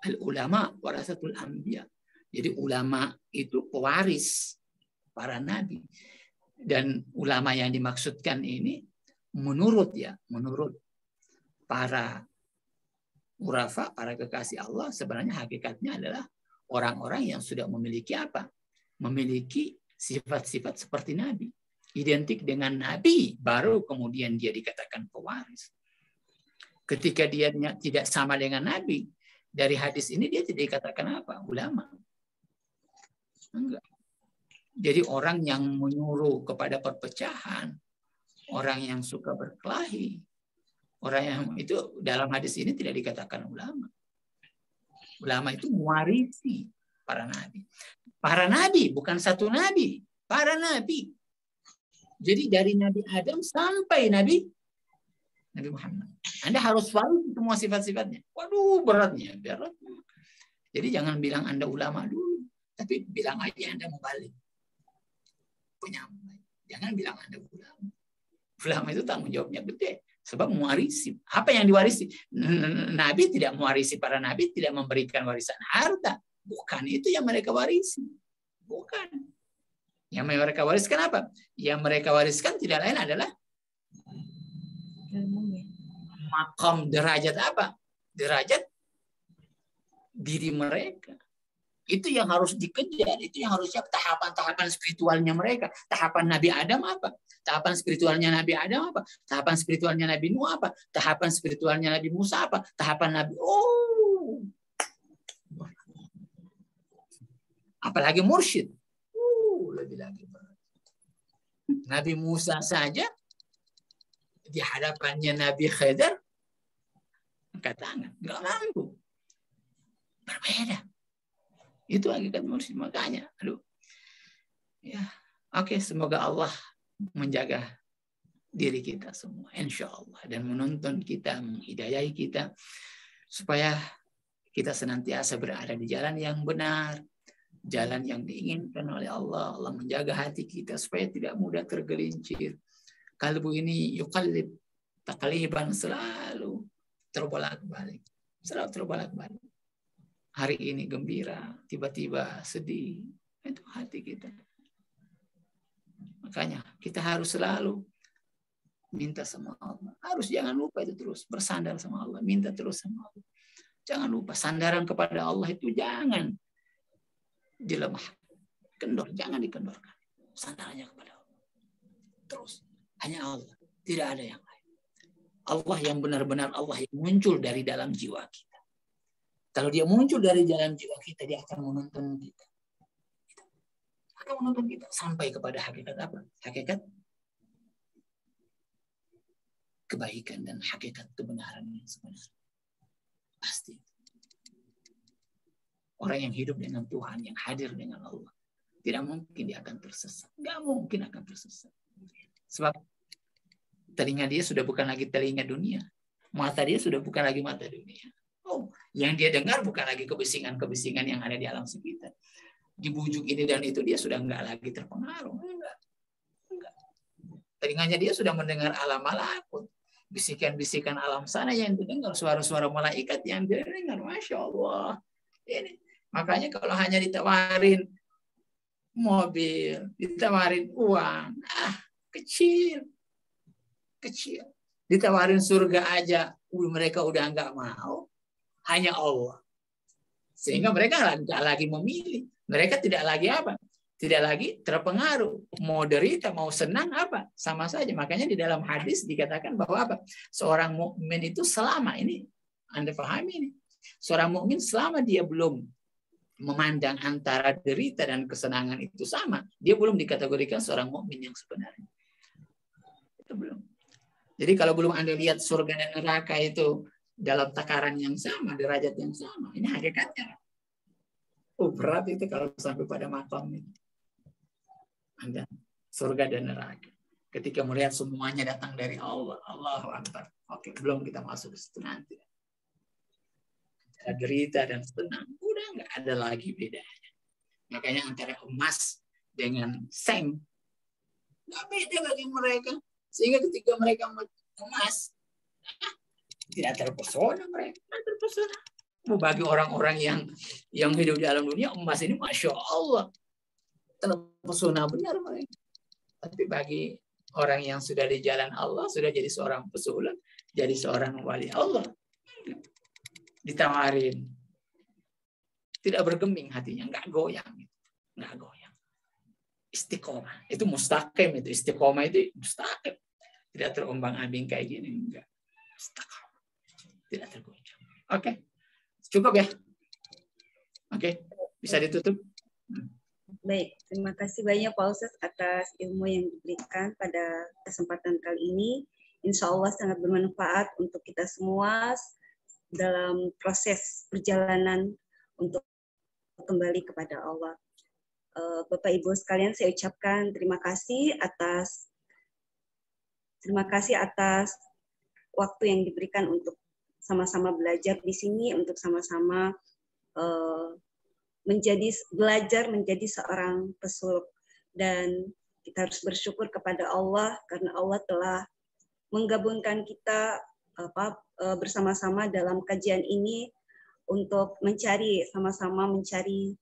Al-ulama warasatul anbiya. Jadi ulama itu pewaris para nabi. Dan ulama yang dimaksudkan ini menurut para urafa, para kekasih Allah, sebenarnya hakikatnya adalah orang-orang yang sudah memiliki apa? Memiliki sifat-sifat seperti nabi. Identik dengan nabi, baru kemudian dia dikatakan pewaris. Ketika dia tidak sama dengan nabi, Dari hadis ini dia tidak dikatakan apa? Ulama. Enggak. Jadi orang yang menyuruh kepada perpecahan, orang yang suka berkelahi, orang yang itu dalam hadis ini tidak dikatakan ulama. Ulama itu mewarisi para nabi. Para nabi, bukan satu nabi. Para nabi. Jadi dari Nabi Adam sampai Nabi Muhammad. Anda harus warisi semua sifat-sifatnya. Waduh, beratnya. Jadi jangan bilang Anda ulama dulu. Tapi bilang aja Anda mubalik. Penyampai. Jangan bilang Anda ulama. Ulama itu tanggung jawabnya gede. Sebab mewarisi. Apa yang diwarisi? Nabi tidak mewarisi, para nabi tidak memberikan warisan harta. Bukan itu yang mereka warisi. Bukan. Yang mereka wariskan apa? Yang mereka wariskan tidak lain adalah makam, derajat apa? Derajat diri mereka. Itu yang harus dikejar. Itu yang harusnya tahapan-tahapan spiritualnya mereka. Tahapan Nabi Adam apa? Tahapan spiritualnya Nabi Adam apa? Tahapan spiritualnya Nabi Nuh apa? Tahapan spiritualnya Nabi Musa apa? Tahapan Nabi... Apalagi mursyid. Lebih lagi. Nabi Musa saja di hadapannya Nabi Khidir angkat tangan. Nggak mampu. Berbeda. Itu hakikat mursyid. Makanya, ya, oke, semoga Allah menjaga diri kita semua, insya Allah, dan menuntun kita, menghidayahi kita, supaya kita senantiasa berada di jalan yang benar, jalan yang diinginkan oleh Allah. Allah menjaga hati kita supaya tidak mudah tergelincir. Kalbu ini yuqallib taqliban, selalu terbolak-balik, selalu terbolak-balik. Hari ini gembira, tiba-tiba sedih. Itu hati kita. Makanya kita harus selalu minta sama Allah. Harus jangan lupa itu terus. Bersandar sama Allah. Minta terus sama Allah. Jangan lupa. Sandaran kepada Allah itu jangan dilemah. Kendor. Jangan dikendorkan. Sandarannya kepada Allah. Terus. Hanya Allah. Tidak ada yang lain. Allah yang benar-benar Allah yang muncul dari dalam jiwa kita. Kalau dia muncul dari dalam jiwa kita, dia akan menuntun kita. Akan menuntun kita sampai kepada hakikat apa? Hakikat kebaikan dan hakikat kebenaran yang sebenarnya. Pasti. Orang yang hidup dengan Tuhan, yang hadir dengan Allah, tidak mungkin dia akan tersesat. Nggak mungkin akan tersesat. Sebab telinga dia sudah bukan lagi telinga dunia. Mata dia sudah bukan lagi mata dunia. Yang dia dengar bukan lagi kebisingan-kebisingan yang ada di alam sekitar. Dibujuk ini dan itu dia sudah enggak lagi terpengaruh. Enggak. Telinganya dia sudah mendengar alam malakut. Bisikan-bisikan alam sana yang didengar. Suara-suara malaikat yang dia dengar. Masya Allah. Ini. Makanya kalau hanya ditawarin mobil, ditawarin uang, kecil. Ditawarin surga aja, mereka udah enggak mau. Hanya Allah. Sehingga mereka nggak lagi memilih. Mereka tidak lagi apa? Tidak lagi terpengaruh. Mau derita, mau senang apa? Sama saja. Makanya di dalam hadis dikatakan bahwa apa? Seorang mukmin itu selama ini, Anda pahami ini. Seorang mukmin selama dia belum memandang antara derita dan kesenangan itu sama, dia belum dikategorikan seorang mukmin yang sebenarnya. Itu belum. Jadi kalau belum Anda lihat surga dan neraka itu dalam takaran yang sama, derajat yang sama. Ini hakikatnya. Berat itu kalau sampai pada makom ini. Anda surga dan neraka. Ketika melihat semuanya datang dari Allah. Allahu Akbar. Oke, belum kita masuk ke situ nanti. Ada derita dan senang. Udah nggak ada lagi bedanya. Makanya antara emas dengan seng. Nggak beda bagi mereka. Sehingga ketika mereka emas, tidak terpesona mereka, tidak terpesona. Bagi orang-orang yang hidup di alam dunia, emas ini Masya Allah terpesona benar mereka. Tapi bagi orang yang sudah di jalan Allah, sudah jadi seorang pesulap, jadi seorang wali Allah, ditawarin, tidak bergeming hatinya, nggak goyang, nggak goyang. Istiqomah itu mustaqim, itu istiqomah itu mustaqim, tidak terombang-ambing kayak gini, enggak. Istiqomah. Tidak tergoncang. Oke. Cukup ya? Oke, bisa ditutup. Baik, terima kasih banyak Pak Ustaz atas ilmu yang diberikan pada kesempatan kali ini. Insya Allah sangat bermanfaat untuk kita semua dalam proses perjalanan untuk kembali kepada Allah. Bapak Ibu sekalian, saya ucapkan terima kasih atas waktu yang diberikan untuk sama-sama belajar di sini, untuk sama-sama belajar menjadi seorang pesuluk. Dan kita harus bersyukur kepada Allah karena Allah telah menggabungkan kita bersama-sama dalam kajian ini untuk sama-sama mencari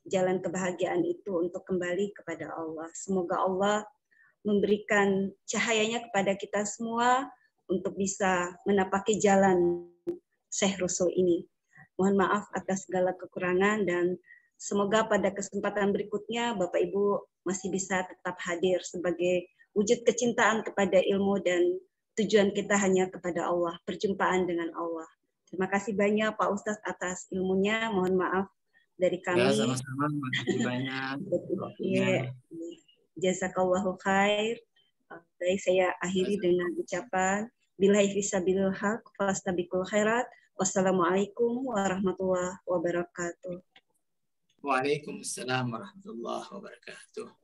jalan kebahagiaan itu untuk kembali kepada Allah. Semoga Allah memberikan cahayanya kepada kita semua untuk bisa menapaki jalan Syekh Rasul ini. Mohon maaf atas segala kekurangan dan semoga pada kesempatan berikutnya Bapak Ibu masih bisa tetap hadir sebagai wujud kecintaan kepada ilmu dan tujuan kita hanya kepada Allah, perjumpaan dengan Allah. Terima kasih banyak Pak Ustadz atas ilmunya. Mohon maaf dari kami. Ya, sama-sama. Makasih banyak. Ya, jazakallahu khair. Baik, saya akhiri dengan ucapan billahi fisabilil haq fastabiqul khairat. Wassalamualaikum warahmatullahi wabarakatuh. Waalaikumsalam warahmatullahi wabarakatuh.